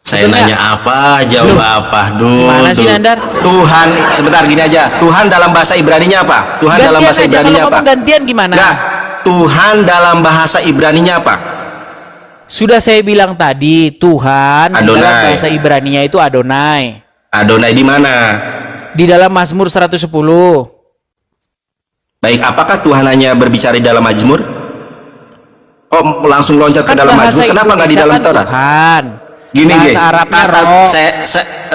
Saya Betul nanya nggak? apa, jawab apa. Gimana sih, Nandar? Tuhan, sebentar gini aja. Tuhan dalam bahasa Ibraninya apa? Tuhan dalam bahasa aja, Ibraninya kalau apa? ngomong gantian gimana? Enggak. Tuhan dalam bahasa Ibraninya apa? Sudah saya bilang tadi, Tuhan di dalam Adonai. bahasa Ibraninya itu Adonai. Adonai di mana? Di dalam Mazmur 110. Baik, apakah Tuhan hanya berbicara di dalam Mazmur? Oh, langsung loncat ke dalam bahasa Mazmur. Kenapa nggak di Indonesia dalam kan Torah? Tuhan. Gini, bahasa gini. Arabnya Kata roh.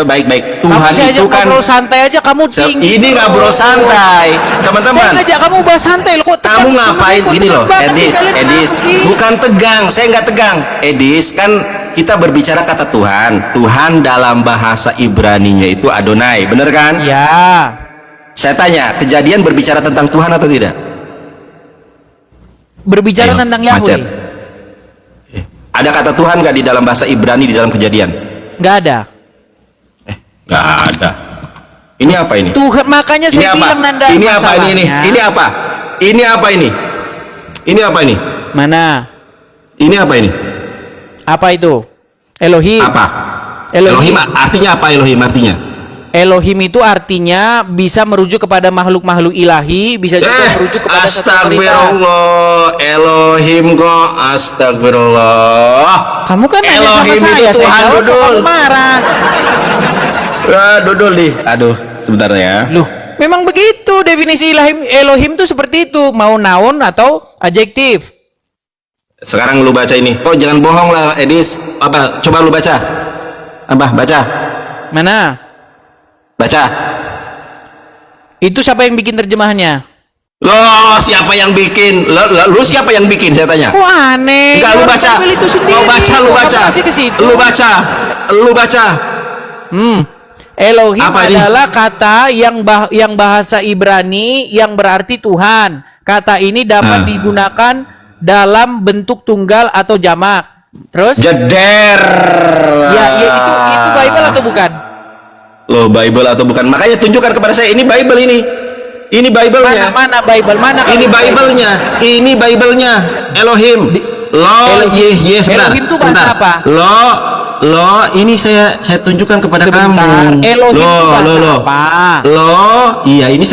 baik. Kamu Tuhan saya itu ajak kan ngobrol santai aja, kamu tinggi. ini ngobrol santai, Saya teman-teman. ngajak kamu bahas santai loh, kok tegang Kamu sama ngapain saya, kok gini tegang loh, banget sih Edis, kalian, Edis, kenapa sih? bukan tegang, saya nggak tegang, Edis, kan kita berbicara kata Tuhan, Tuhan dalam bahasa Ibraninya itu Adonai, bener kan? Ya, Saya tanya, Kejadian berbicara tentang Tuhan atau tidak? berbicara Ayo, tentang macet. Yahweh. Ada kata Tuhan nggak di dalam bahasa Ibrani di dalam Kejadian? Nggak ada. Nggak ada. Ini apa ini? Tuhan, makanya Ini saya apa? bilang Nanda, Ini apa ini? masalahnya. Ini apa? Ini apa ini? Ini apa ini? Mana? Ini apa ini? Apa itu? Elohim. Apa? Elohim. Artinya apa Elohim artinya? Elohim itu artinya bisa merujuk kepada makhluk-makhluk ilahi, bisa juga merujuk kepada satu otoritas. Astagfirullah, Elohim kok, astagfirullah. Kamu kan nanya sama Elohim saya, itu Tuhan, saya jawab, Dodol. kamu marah. Dodol nih. Aduh, sebentar ya. Loh, memang begitu definisi Elohim itu seperti itu, mau noun atau adjektif. Sekarang lu baca ini. Oh, jangan bohong lah, Edis. Apa? Coba lu baca. Apa? Baca. Mana? Baca. Itu siapa yang bikin terjemahannya? Loh, siapa yang bikin? Lu siapa yang bikin? Saya tanya. Kok aneh? Enggak, lu Orang baca. tampil itu sendiri. Mau baca, lu Kok baca. kamu masih ke situ? Lu baca. Lu baca. Elohim Apa ini? adalah kata yang bahasa Ibrani yang berarti Tuhan. Kata ini dapat digunakan dalam bentuk tunggal atau jamak. Terus? Jeder. Ya, itu Bible atau bukan? Loh, Bible atau bukan? Makanya tunjukkan kepada saya, ini Bible ini. Ini Bible-nya. Mana Bible? Mana? Ini Bible-nya. Ini Bible-nya. Elohim. Lo Elohim. sebentar. Elohim itu bahasa Sebentar. apa? Lo ini saya tunjukkan kepada Sebentar, kamu. Elohim itu bahasa apa? Iya, ini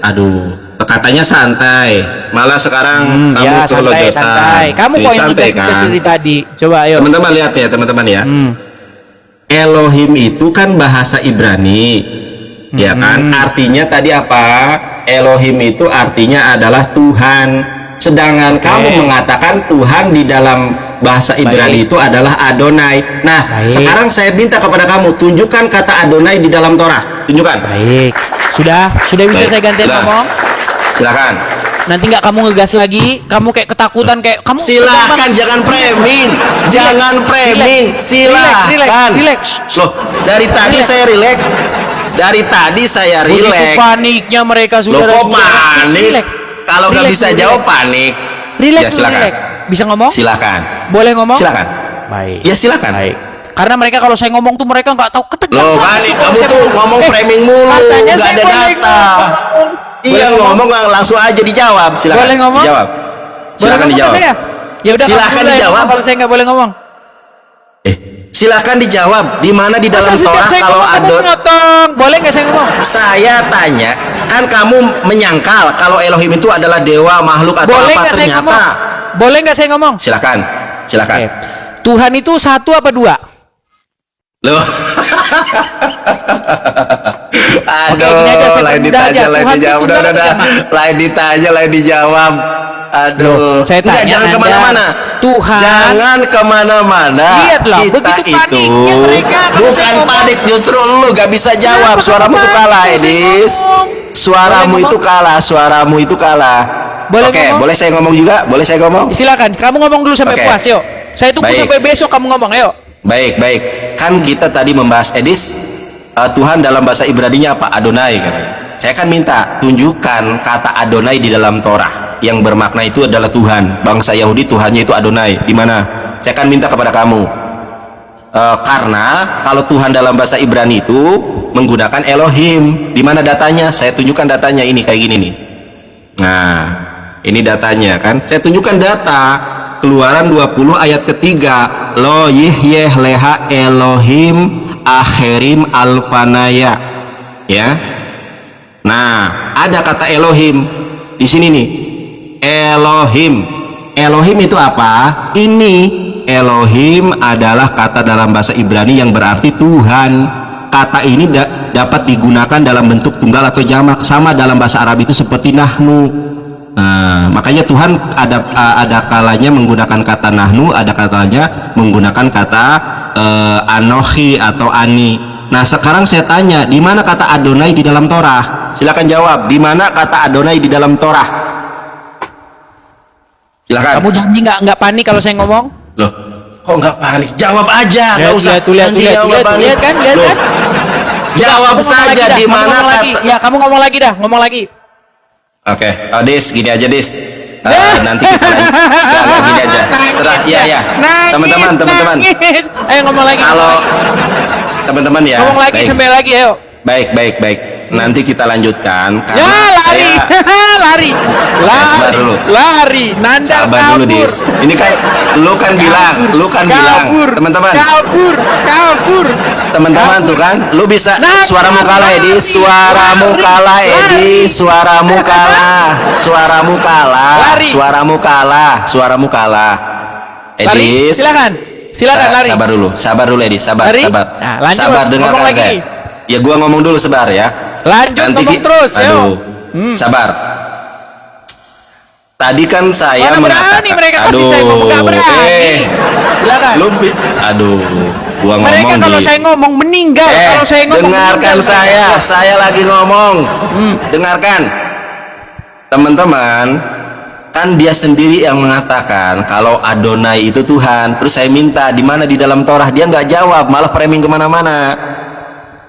aduh, katanya santai. Malah sekarang kamu Ya, santai, kelojotan. santai. Kamu kok yang santai ngegas kan? dari tadi. Coba ayo. Teman-teman lihat ya, teman-teman ya. Elohim itu kan bahasa Ibrani, ya kan? Artinya tadi apa? Elohim itu artinya adalah Tuhan. Sedangkan kamu mengatakan Tuhan di dalam bahasa Ibrani itu adalah Adonai. Nah, sekarang saya minta kepada kamu, tunjukkan kata Adonai di dalam Torah. Tunjukkan. Baik. Sudah bisa Baik. saya gantian Sudah. ngomong? Silakan. Nanti nggak kamu ngegas lagi, kamu kayak ketakutan kayak kamu. Silahkan, jangan framing, jangan framing, silahkan. Relax. Loh, dari tadi saya relax, dari tadi saya Begitu relax. paniknya mereka Loh, sudah. kok panik? Kalau nggak bisa jawab panik. Relax, Ya, silakan. relax. Bisa ngomong? Silakan. Boleh ngomong? Silakan. Baik. Ya silakan. Baik. Karena mereka kalau saya ngomong tuh mereka nggak tahu ketegang. Loh, Kali, kamu tuh ngomong framing mulu, katanya nggak saya ada boleh data. ngomong. Iya, Boleh ngomong langsung aja dijawab. Silakan. Boleh ngomong? Dijawab. Boleh Silakan ngomong dijawab. ke saya? Ya udah, Silakan kamu boleh dijawab. ngomong kalau saya nggak boleh ngomong. Silakan dijawab. Di mana di dalam Masa setiap Torah saya kalau ngomong, kamu ada? potong? Boleh nggak saya ngomong? Saya tanya, kan kamu menyangkal kalau Elohim itu adalah dewa, makhluk atau Boleh apa nggak saya ngomong? ternyata? Boleh nggak saya ngomong? Silakan. Silakan. Oke. Tuhan itu satu apa dua? Loh. Oke, gini aja, saya lain permudah ditanya, aja. lain Tuhan itu dijawab. tunggal Udah. atau jamaah? Lain ditanya, lain dijawab. Aduh. Saya Enggak, tanya jangan Anda, kemana-mana. Tuhan. Jangan kemana-mana. Lihatlah, Kita begitu itu paniknya mereka kalau saya bukan ngomong. panik, justru lu gak bisa jawab. Kenapa Suaramu kamu itu kalah, panik kalau saya Edis. ngomong? Suaramu Boleh itu ngomong? kalah. Suaramu itu kalah. Boleh Oke, ngomong? boleh saya ngomong juga? Boleh saya ngomong? Silakan, kamu ngomong dulu sampai Oke. puas, yuk. Saya tunggu Baik. sampai besok kamu ngomong, ayo. Baik, baik. Kan kita tadi membahas Edis, Tuhan dalam bahasa Ibraninya apa? Adonai kan. Saya kan minta tunjukkan kata Adonai di dalam Torah yang bermakna itu adalah Tuhan. Bangsa Yahudi Tuhannya itu Adonai. Di mana? Saya kan minta kepada kamu. Karena kalau Tuhan dalam bahasa Ibrani itu menggunakan Elohim. Di mana datanya? Saya tunjukkan datanya, ini kayak gini nih. Nah, ini datanya kan. Saya tunjukkan data. Keluaran 20 ayat ketiga, lo yih leha Elohim akhirim alfanaya, ya. Nah, ada kata Elohim di sini nih. Elohim itu apa? Ini Elohim adalah kata dalam bahasa Ibrani yang berarti Tuhan. Kata ini dapat digunakan dalam bentuk tunggal atau jamak, sama dalam bahasa Arab itu seperti nahnu. Nah, makanya Tuhan ada kalanya menggunakan kata nahnu, ada kalanya menggunakan kata anohi atau ani. Nah, sekarang saya tanya, di mana kata Adonai di dalam Torah? Silakan jawab, di mana kata Adonai di dalam Torah? Silakan. Kamu janji nggak panik kalau saya ngomong? Loh, kok nggak panik? Jawab aja, nggak usah. Lihat kan? Loh, jawab Kamu ngomong saja lagi dah, di kamu mana ngomong lagi. kata. Ya, kamu ngomong lagi dah, ngomong lagi. Oke, Dis, gini aja Dis. Nanti kita lanjut. Gini aja. Terah, iya. Teman-teman. Nangis. Ayo ngomong lagi. Kalau teman-teman ya. Ngomong lagi baik. sampai lagi, ayo. Baik. Nanti kita lanjutkan. Ya, lari. Saya lari. sabar dulu. Lari. Nanda sabar kabur. dulu, Dis. Ini kan lu kan bilang, Kabur. teman-teman. Kabur. Teman-teman tuh kan, lu bisa Nah, suaramu kalah, Edi. Suaramu lari, kalah, Edi. lari. Suaramu kalah. Lari. Suaramu kalah. Lari. Edis. Silakan lari. Sabar dulu, Edi. Sabar. Lari. Nah, lanjut. Sabar, dengarkan Ngomong lagi. saya. Ya, gua ngomong dulu, sebar ya. Lanjut ngomong terus, aduh, ayo. sabar. Tadi kan saya Mana mengatakan, berani mereka kasih saya ngomong, nggak berani. Silakan. Gua ngomong Mereka kalau saya ngomong meninggal, kalau saya ngomong dengarkan meninggal. saya lagi ngomong. Dengarkan, teman-teman. Kan dia sendiri yang mengatakan kalau Adonai itu Tuhan. Terus saya minta di mana di dalam Torah, dia nggak jawab, malah framing kemana-mana.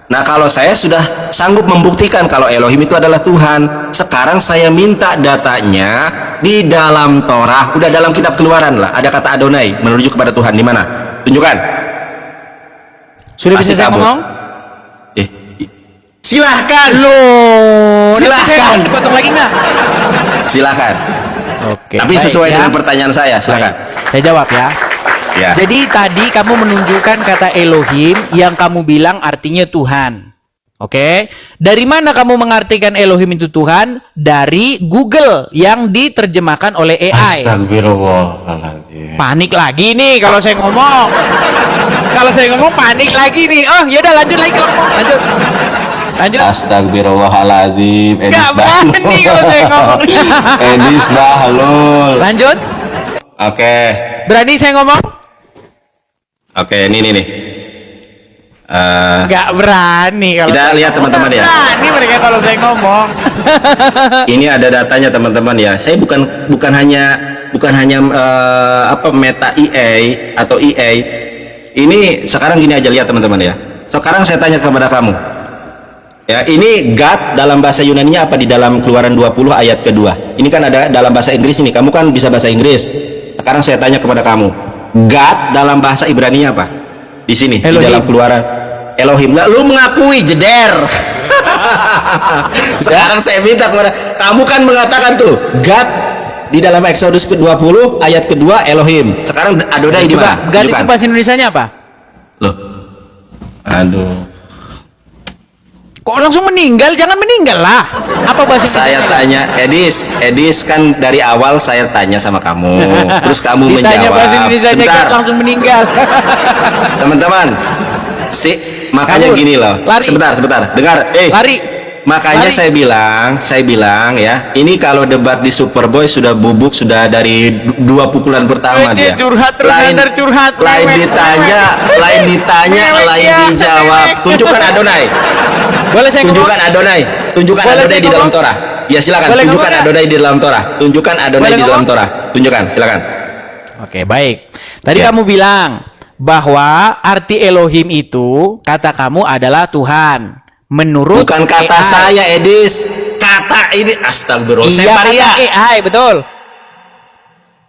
Nah, kalau saya sudah sanggup membuktikan kalau Elohim itu adalah Tuhan, sekarang saya minta datanya di dalam Torah, udah dalam kitab Keluaran lah, ada kata Adonai menuju kepada Tuhan, di mana? Tunjukkan. Sudah Pasti bisa saya kabur. ngomong? Silahkan. Loh, Silahkan. potong lagi nggak? Silahkan. Oke. Tapi baik, sesuai ya. dengan pertanyaan saya, silahkan. Baik. Saya jawab ya. Ya. Jadi tadi kamu menunjukkan kata Elohim yang kamu bilang artinya Tuhan. Oke. Dari mana kamu mengartikan Elohim itu Tuhan? Dari Google yang diterjemahkan oleh AI. Astagfirullahaladzim. Panik lagi nih kalau saya ngomong. Kalau saya ngomong panik lagi nih. Oh, yaudah lanjut lagi. Lanjut. Lanjut. Astagfirullahaladzim. Nggak berani kalau saya ngomong. Edis bahlul. Lanjut. Oke. Berani saya ngomong? Oke, ini nih. Nggak berani kalau Kita saya lihat ngomong. teman-teman ya. Nggak berani mereka kalau saya ngomong. Ini ada datanya teman-teman ya. Saya bukan hanya meta EA atau EA. Ini sekarang gini aja, lihat teman-teman ya. Sekarang saya tanya kepada kamu. Ya, ini God dalam bahasa Yunani-nya apa di dalam Keluaran 20 ayat kedua? Ini kan ada dalam bahasa Inggris ini. Kamu kan bisa bahasa Inggris. Sekarang saya tanya kepada kamu. God dalam bahasa Ibrani-nya apa? Di sini Elohim. di dalam Keluaran Elohim. Lah, lu mengakui jeder. Sekarang saya minta kepada kamu, kan mengatakan tuh God di dalam Exodus ke-20 ayat kedua Elohim. Sekarang Adonai di mana? Coba, God itu Tunjukkan. bahasa Indonesianya apa? Loh. Aduh. Kok langsung meninggal? Jangan meninggal lah. Apa bahasa Saya Indonesianya? tanya, Edis kan dari awal saya tanya sama kamu, terus kamu Ditanya bahasa menjawab. Indonesianya Bentar, God langsung meninggal. teman-teman. Makanya Kabur. gini loh. Lari. Sebentar. Dengar. Lari. Makanya Lari. saya bilang ya, ini kalau debat di Superboy sudah bubuk sudah dari dua pukulan pertama Ece, dia. curhat terus, Nandar, curhat. Lain Mewek, ditanya, mewek. lain Mewek lain dia, dijawab. mewek. Tunjukkan Adonai. Boleh saya ngomong? Tunjukkan Adonai. Tunjukkan Boleh Adonai saya di dalam ngomong? Torah. Ya silakan. Boleh Tunjukkan ngomong, Adonai di dalam Torah. Tunjukkan Adonai Boleh di dalam ngomong? Torah. Tunjukkan, silakan. Oke, baik. Tadi Ya. kamu bilang bahwa arti Elohim itu kata kamu adalah Tuhan. Menurut Bukan kata AI. saya, Edis. Kata ini astagfirullah. Iya, Separia. kata AI, betul.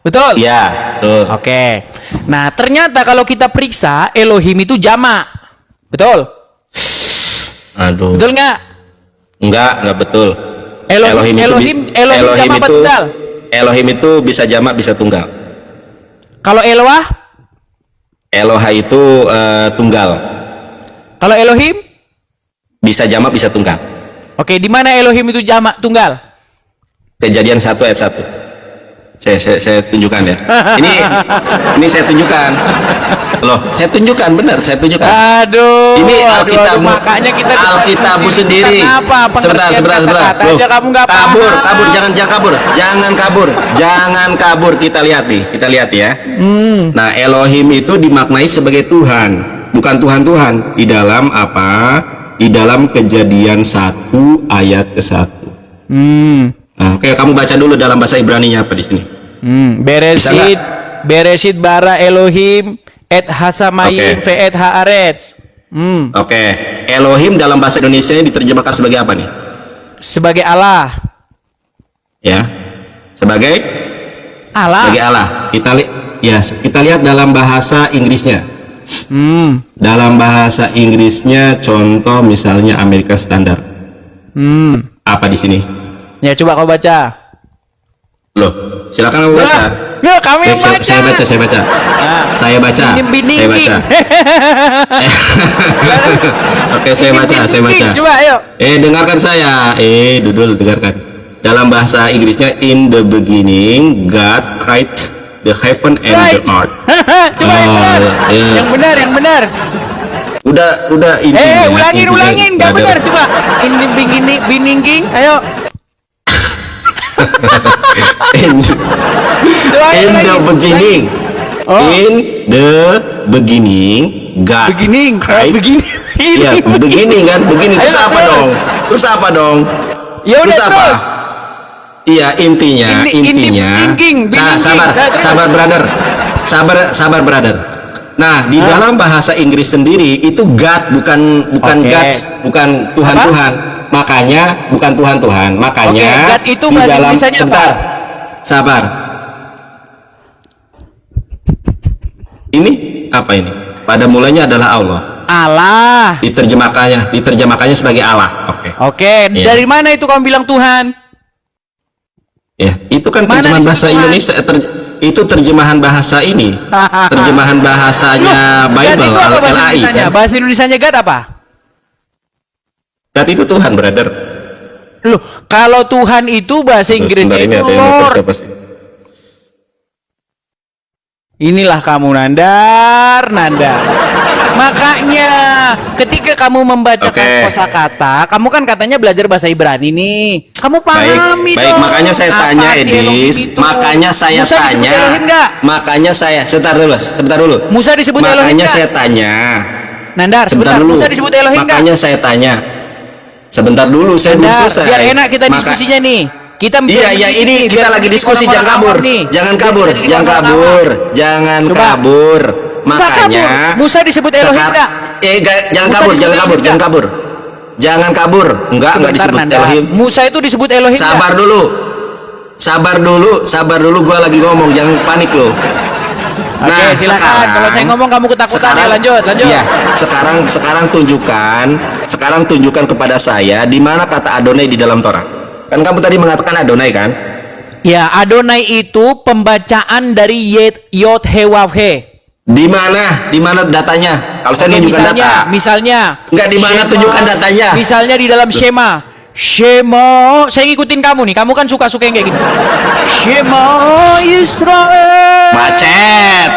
Betul? Iya, tuh. Oke. Nah, ternyata kalau kita periksa Elohim itu jamak. Betul? Aduh. Betul nggak? Enggak betul. Elohim jamak apa tunggal? Elohim itu bisa jamak, bisa tunggal. Kalau Eloah? Eloha itu tunggal. Kalau Elohim? Bisa jamak, bisa tunggal. Oke, di mana Elohim itu jamak tunggal? Kejadian 1 ayat 1. Saya tunjukkan ya. Ini saya tunjukkan. Loh, saya tunjukkan, benar, saya tunjukkan. Aduh. Ini Alkitab, makanya kita Alkitabmu sendiri. Kenapa? Sebentar. Kata aja kamu nggak paham. Kabur, jangan kabur. Kita lihat ya. Nah, Elohim itu dimaknai sebagai Tuhan, bukan Tuhan di dalam apa? Di dalam Kejadian 1 ayat ke-1. Nah, oke, kamu baca dulu dalam bahasa Ibrani-nya apa di sini? Bisa Bereshit bara Elohim et hasamayim Oke. ve et haaretz. Oke, Elohim dalam bahasa Indonesia diterjemahkan sebagai apa nih? Sebagai Allah. Ya, sebagai Allah. Allah. Kita lihat dalam bahasa Inggrisnya. Dalam bahasa Inggrisnya, contoh misalnya Amerika Standar. Apa di sini? Ya, coba kau baca. Loh, silakan kamu baca. Nggak, kami yang baca. Saya baca. Saya baca. Oke, saya baca. Coba, ayo. Dengarkan saya. Dudul, dengarkan. Dalam bahasa Inggrisnya, in the beginning God created the heaven and the earth. Coba yang benar. Yang benar. Udah ini. Ulangin. Nggak benar, coba. Ini bininging. Ayo. In the beginning. In the beginning God created. Iya, begini kan, begini. Terus Ayo, apa terus. dong? Terus apa dong? Ya udah Terus apa? terus. Iya, intinya. Sabar, brother. Nah, di dalam bahasa Inggris sendiri itu God bukan Oke. gods, bukan Tuhan. Makanya bukan Tuhan. Makanya Oke, God itu di bahasa dalam Indonesianya apa? sebentar. Sabar. Ini apa ini? Pada mulanya adalah Allah. Allah. Diterjemahkannya sebagai Allah. Oke, Iya. dari mana itu kamu bilang Tuhan? Ya, itu kan Mana terjemahan di bahasa Tuhan? Indonesia. itu terjemahan bahasa ini, terjemahan bahasanya God Bible, itu apa bahasa LAI Indonesianya? kan. Bahasa Indonesianya God apa? God itu Tuhan, brother. Loh, kalau Tuhan itu bahasa Inggrisnya Sebentar, ini itu ada yang motor Lord. siapa sih? Inilah kamu Nandar. Makanya ketika kamu membacakan Oke. kosakata, kamu kan katanya belajar bahasa Ibrani nih. Kamu pahami Baik, dong. makanya saya apa tanya arti Elohim Edis, itu. makanya saya Musa disebut tanya, Elohim nggak? makanya saya, sebentar dulu. Musa disebut Elohim Makanya nggak? saya tanya, Nandar, sebentar sebentar. dulu. Musa disebut Elohim nggak? Makanya saya tanya, sebentar dulu, saya belum Nandar, selesai. biar enak kita Maka- diskusinya nih. Kita Iya, ini kita lagi diskusi, jangan kabur, jangan kabur. Jangan Coba. kabur. Makanya kabur. Musa disebut Elohim nggak? jangan Musa kabur, disebut jangan kabur, Elohim jangan nggak? kabur. Jangan kabur. Enggak disebut Elohim. Musa itu disebut Elohim nggak? Sabar dulu, gua lagi ngomong, jangan panik lo. Oke, silakan. Kalau saya ngomong kamu ketakutan ya, lanjut. Iya, sekarang tunjukkan kepada saya di mana kata Adonai di dalam Torah. Kan kamu tadi mengatakan Adonai kan? Ya, Adonai itu pembacaan dari Yod He Waw He. Di mana datanya? Kalau saya Oke, nunjukkan data. misalnya. Enggak, di mana Shema. tunjukkan datanya? Misalnya di dalam Shema. Shema, saya ngikutin kamu nih. Kamu kan suka-suka yang kayak gini. Shema Israel. Macet.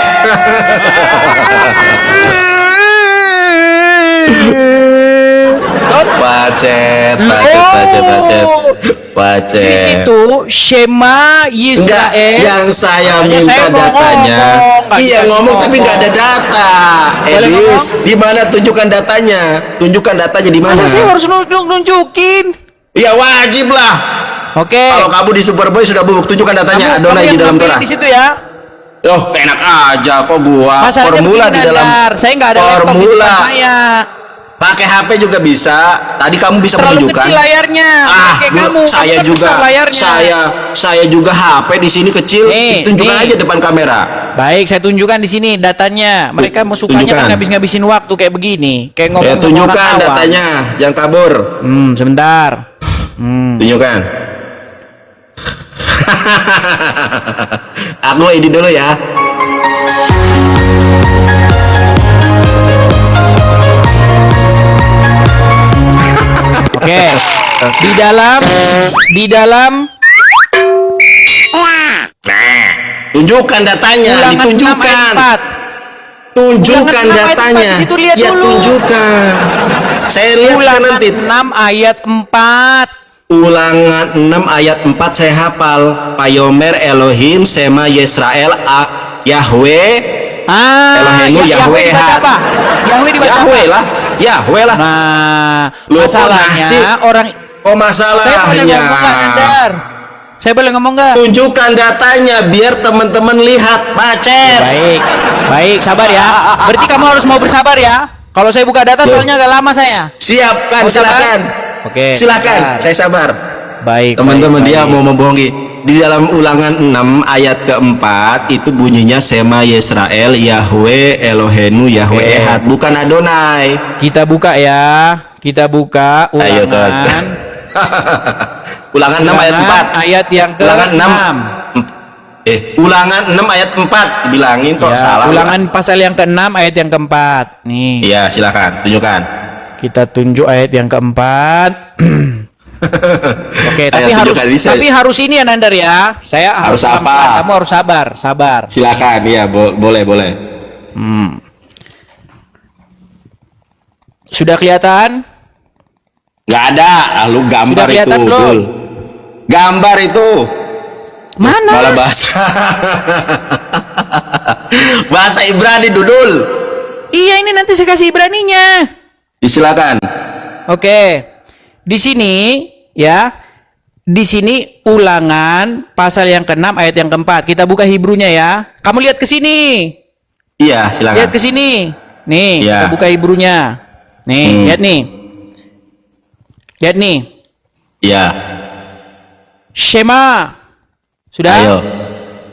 Macet. Di situ Shema Enggak, Israel. yang saya Makanya minta saya mau datanya. ngomong, nggak Iya, dikasih ngomong tapi nggak ada data. Boleh Edis, ngomong? di mana tunjukkan datanya? Tunjukkan datanya di mana? Masa saya harus nunjukin? Iya, wajib lah. Oke. Kalau kamu di Superboy sudah bubuk, tunjukkan datanya Adonai yang di dalam nampilin Torah. di situ ya. Oh, enak aja kok gua. Masalahnya Formula begini, di dalam Nandar. Saya nggak ada laptop di formula. depan saya. Pakai HP juga bisa. Tadi kamu bisa Terlalu menunjukkan. kecil layarnya. Kayak kamu. saya Kamu juga. besar layarnya. Saya juga HP di sini kecil. Nih, Tunjukkan nih. aja depan kamera. Baik, saya tunjukkan di sini datanya. Mereka mau sukanya Tunjukkan. kan ngabis-ngabisin waktu kayak begini. Kayak ngomong Ya, sama tunjukkan orang awam. datanya. Jangan kabur. Sebentar. Tunjukkan. Aku edit dulu ya. Oke. Di dalam Tunjukkan datanya, ulangan 6 ayat ditunjukkan. 4. Tunjukkan Ulangan 6 ayat datanya. 4 di situ, lihat Ya, dulu. tunjukkan. Saya lihat kan Ulangan nanti. 6 ayat 4. Ulangan 6 ayat 4 saya hafal. Payomer Elohim Sema Yisrael Yahweh. Elohimmu Yahweh dibaca Ehad. apa? Yahweh dibaca Yahweh apa? lah. Yahweh lah. Nah, Loh, kok masalahnya nasi? orang Oh, saya boleh masalahnya. ngomong nggak, Nandar? Saya boleh ngomong nggak? Tunjukkan datanya biar teman-teman lihat. Macet. Baik, sabar ya. Berarti kamu harus mau bersabar ya. Kalau saya buka data Loh. soalnya agak lama saya. Siapkan, Mau sabar? silakan. Oke. Silakan, sabar. saya sabar. Baik. Teman-teman, baik, dia baik. mau membohongi. Di dalam ulangan 6 ayat keempat itu bunyinya Sema Yisrael Yahweh Elohenu Yahweh Oke. Ehad, bukan Adonai. Kita buka ya. Kita buka Ayo, ulangan. Ulangan 6 ayat 4. Ayat yang ke Ulangan 6. 6. Ulangan 6 ayat 4. Bilangin kok Ya, salah. ulangan pasal yang ke-6 ayat yang ke-4. Nih. Iya, silakan tunjukkan. Kita tunjuk ayat yang keempat. Oke, Ayo, tunjukkan, bisa. tapi harus ini ya Nandar ya. Saya Harus apa? pelan-pelan, kamu harus sabar. Silakan, iya, boleh. Sudah kelihatan? Nggak ada, lu gambar Sudah kelihatan itu. belum? Dul. Gambar itu. Mana? Malah bahasa. Bahasa Ibrani, Dudul. Iya, ini nanti saya kasih Ibraninya. Silakan. Oke. Di sini ya. Di sini ulangan pasal yang ke-6 ayat yang ke-4. Kita buka Hebrunya ya. Kamu lihat ke sini. Iya, silakan. Lihat ke sini. Nih, Iya. kita buka Hebrunya. Nih, lihat nih. Lihat nih. Iya. Shema. Sudah? Ayo.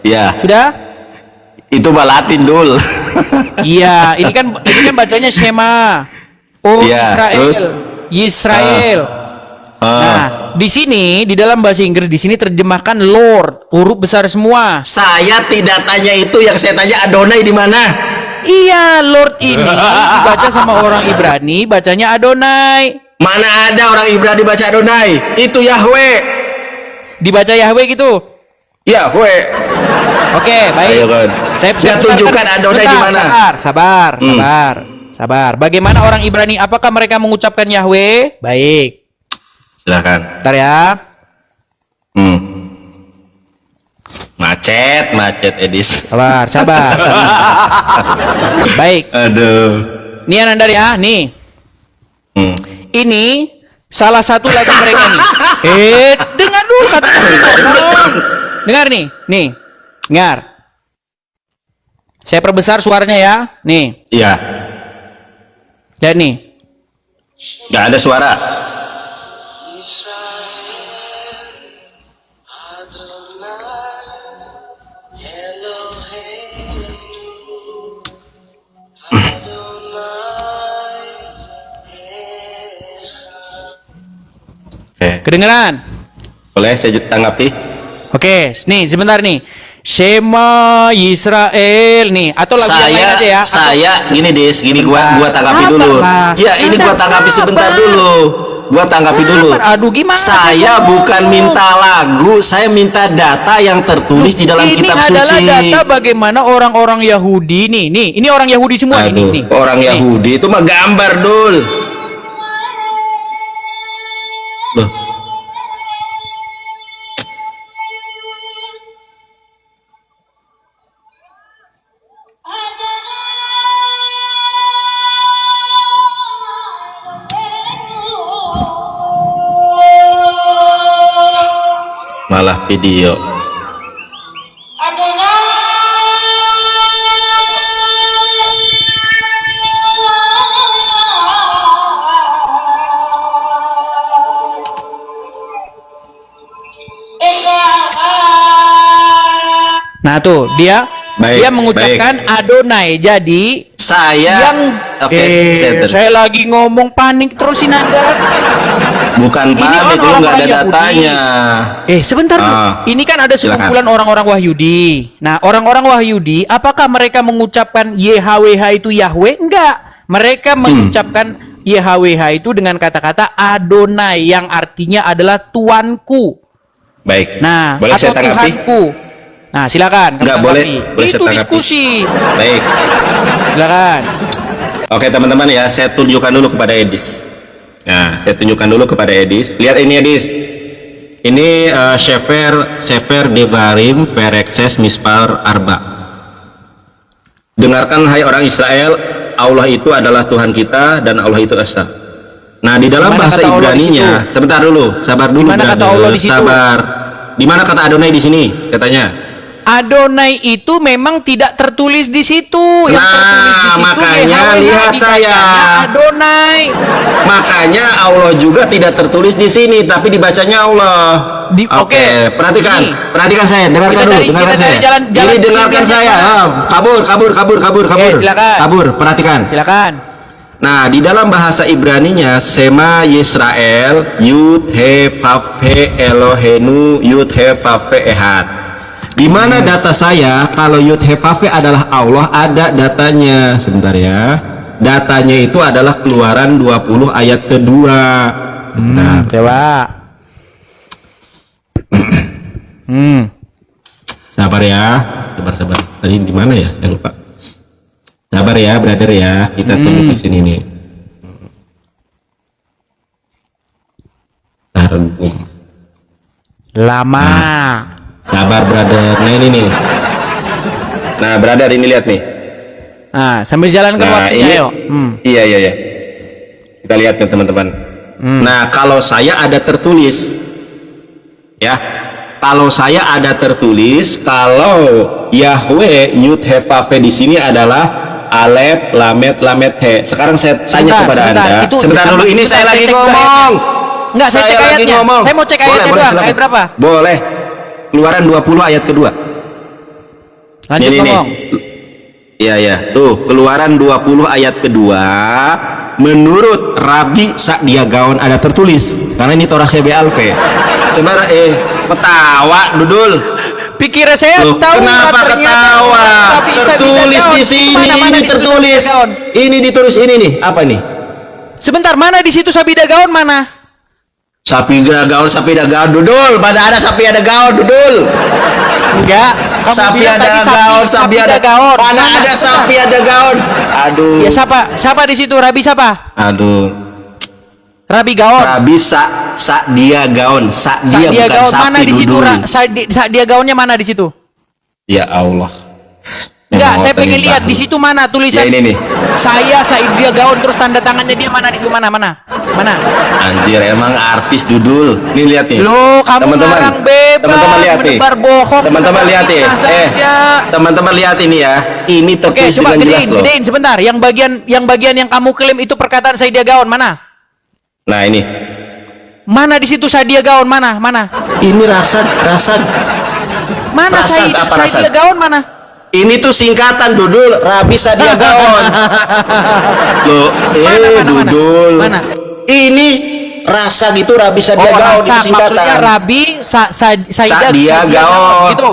Iya. Sudah? Itu mah Latin, Dul. Iya, ini kan bacanya Shema. Oh, Iya, Israel. terus? Israel. Nah, di sini di dalam bahasa Inggris di sini terjemahkan Lord, huruf besar semua. Saya tidak tanya itu, yang saya tanya Adonai di mana? Iya, Lord ini dibaca sama orang Ibrani bacanya Adonai. Mana ada orang Ibrani baca Adonai? Itu Yahweh. Dibaca Yahweh gitu. Yahweh. Oke, baik. Ayo, kan. Saya tunjukkan putarkan- Adonai di mana. Sabar. Bagaimana orang Ibrani? Apakah mereka mengucapkan Yahweh? Baik. Silakan. Bentar ya. Macet Edis. Sabar. Baik. Aduh. Nih Anandar ya, nih. Ini salah satu lagu mereka nih. Dengar dulu kata dengar nih. Dengar. Saya perbesar suaranya ya. Nih. Iya. Lihat nih. Gak ada suara. Kedengeran? Boleh saya tanggapi? Oke, nih sebentar nih. Shema Israel nih atau lagu yang lain aja ya. Saya gini Des, gini gua tanggapi Sabar, dulu. Mas. Ya, ini gua tanggapi sebentar dulu. Gua tanggapi dulu. Aduh, gimana? Saya bukan minta lagu, saya minta data yang tertulis di dalam kitab suci. Ini adalah data bagaimana orang-orang Yahudi nih. Ini orang Yahudi semua nih. Orang Yahudi itu mah gambar, Dul. Loh. Malah video. Nah tuh dia mengucapkan Adonai. Jadi Saya saya lagi ngomong panik terusin Anda. bukan Ini panik, lu orang-orang nggak ada Yahudi. datanya. Sebentar dulu. Ini kan ada sekumpulan orang-orang Wahyudi. Nah, orang-orang Wahyudi, apakah mereka mengucapkan YHWH itu Yahweh? Enggak. Mereka mengucapkan YHWH itu dengan kata-kata Adonai yang artinya adalah Tuanku. Baik. Nah, boleh atau saya tanggapi? Tuhanku. Nah, silakan. kamu Enggak, tanggapi. boleh Itu saya tanggapi. diskusi. Baik. Silakan. Oke teman-teman ya, saya tunjukkan dulu kepada Edis. Nah, saya tunjukkan dulu kepada Edis. Lihat ini Edis. Ini Sefer Devarim Perekses Mispar Arba. Dengarkan hai orang Israel, Allah itu adalah Tuhan kita dan Allah itu Esa. Nah, di dalam Dimana bahasa kata Allah di Ibraninya, situ? sebentar dulu, sabar dulu. Dimana kata Allah di situ? Sabar. Di mana kata Adonai di sini? Katanya. Adonai itu memang tidak tertulis di situ. Yang tertulis di situ makanya YHWH, lihat saya. dibacanya Adonai. Makanya Allah juga tidak tertulis di sini, tapi dibacanya Allah. Oke. Perhatikan, Ini. perhatikan saya, dengarkan dulu, dengarkan saya. Ini dengarkan saya. Kabur. Silakan. Perhatikan. Silakan. Nah, di dalam bahasa Ibraninya Sema Yisrael Yud He Vav He Elohenu Yud He Vav He Ehad. Di mana data saya kalau Yud He Vav He adalah Allah, ada datanya. Sebentar ya. Datanya itu adalah Keluaran 20 ayat kedua. Sebentar. Coba. Sabar ya. Sabar. Tadi di mana ya? Saya lupa. Sabar ya, brother ya. Kita tunggu di sini nih. Lama. Sabar, brother. Nah, ini nih. Nah, brother, ini lihat nih. Nah, sambil jalankan waktunya yuk. Iya. Kita lihat nih, teman-teman. Nah, kalau saya ada tertulis, ya. Kalau saya ada tertulis, kalau Yahweh Yud He Vav He di sini adalah Alef, Lamet, He. Sekarang saya tanya kepada Anda. Sebentar dulu, ini saya lagi ngomong. Enggak, saya cek ayatnya. Saya mau cek ayatnya doang. Ayat berapa? Boleh. Keluaran 20 ayat kedua. Lanjut ngomong. Iya. Tuh, Keluaran 20 ayat kedua. menurut Rabi Sa'dia Gaon ada tertulis, karena ini Torah CB Alfe. Sebenarnya ketawa Dudul. Pikir saya Loh, tahu kenapa ketawa? Tertulis di sini, ini tertulis. Ini ditulis ini nih, apa nih? Sebentar, mana di situ Sabida Gaon mana? Sapi ada gaun Dudul. Mana ada sapi ada gaun Dudul? Enggak, kamu Sapi bilang ada tadi gaun, sapi ada gaun. Mana ada sapi ada gaun? Aduh. Ya siapa di situ? Rabi siapa? Aduh. Rabi Gaon. Rabi Sa'dia Gaon. Sa'dia Sadia bukan Gaon sapi mana di situ? Dudul. Sadia Gaonnya mana di situ? Ya Allah. Enggak, Memang saya pengen pengen lihat tahu. di situ mana tulisan. Ya, ini nih. Saya Sadia Gaon, terus tanda tangannya dia mana di situ, mana? Anjir, emang artis Dudul. Nih lihat nih. Loh, kamu ngarang bebas, teman-teman lihat nih. menebar bohong. Teman-teman lihat nih. Fitnah saja. Teman-teman lihat ini ya. Ini Oke, tertulis coba dengan jelas loh. gedein sebentar. Yang bagian yang kamu klaim itu perkataan Sadia Gaon mana? Nah, ini. Mana di situ Sadia Gaon mana? Ini rasad. Mana Rasad, apa Sadia rasad? Gaon mana? Ini tuh singkatan Dudul, Rabi Sa'dia Gaon. Loh, Mana? Dudul. Mana? Ini rasa gitu Rabi Sa'dia Gaon itu Rasak, singkatan. maksudnya Rabi Saida Sa'dia Gaon. gitu.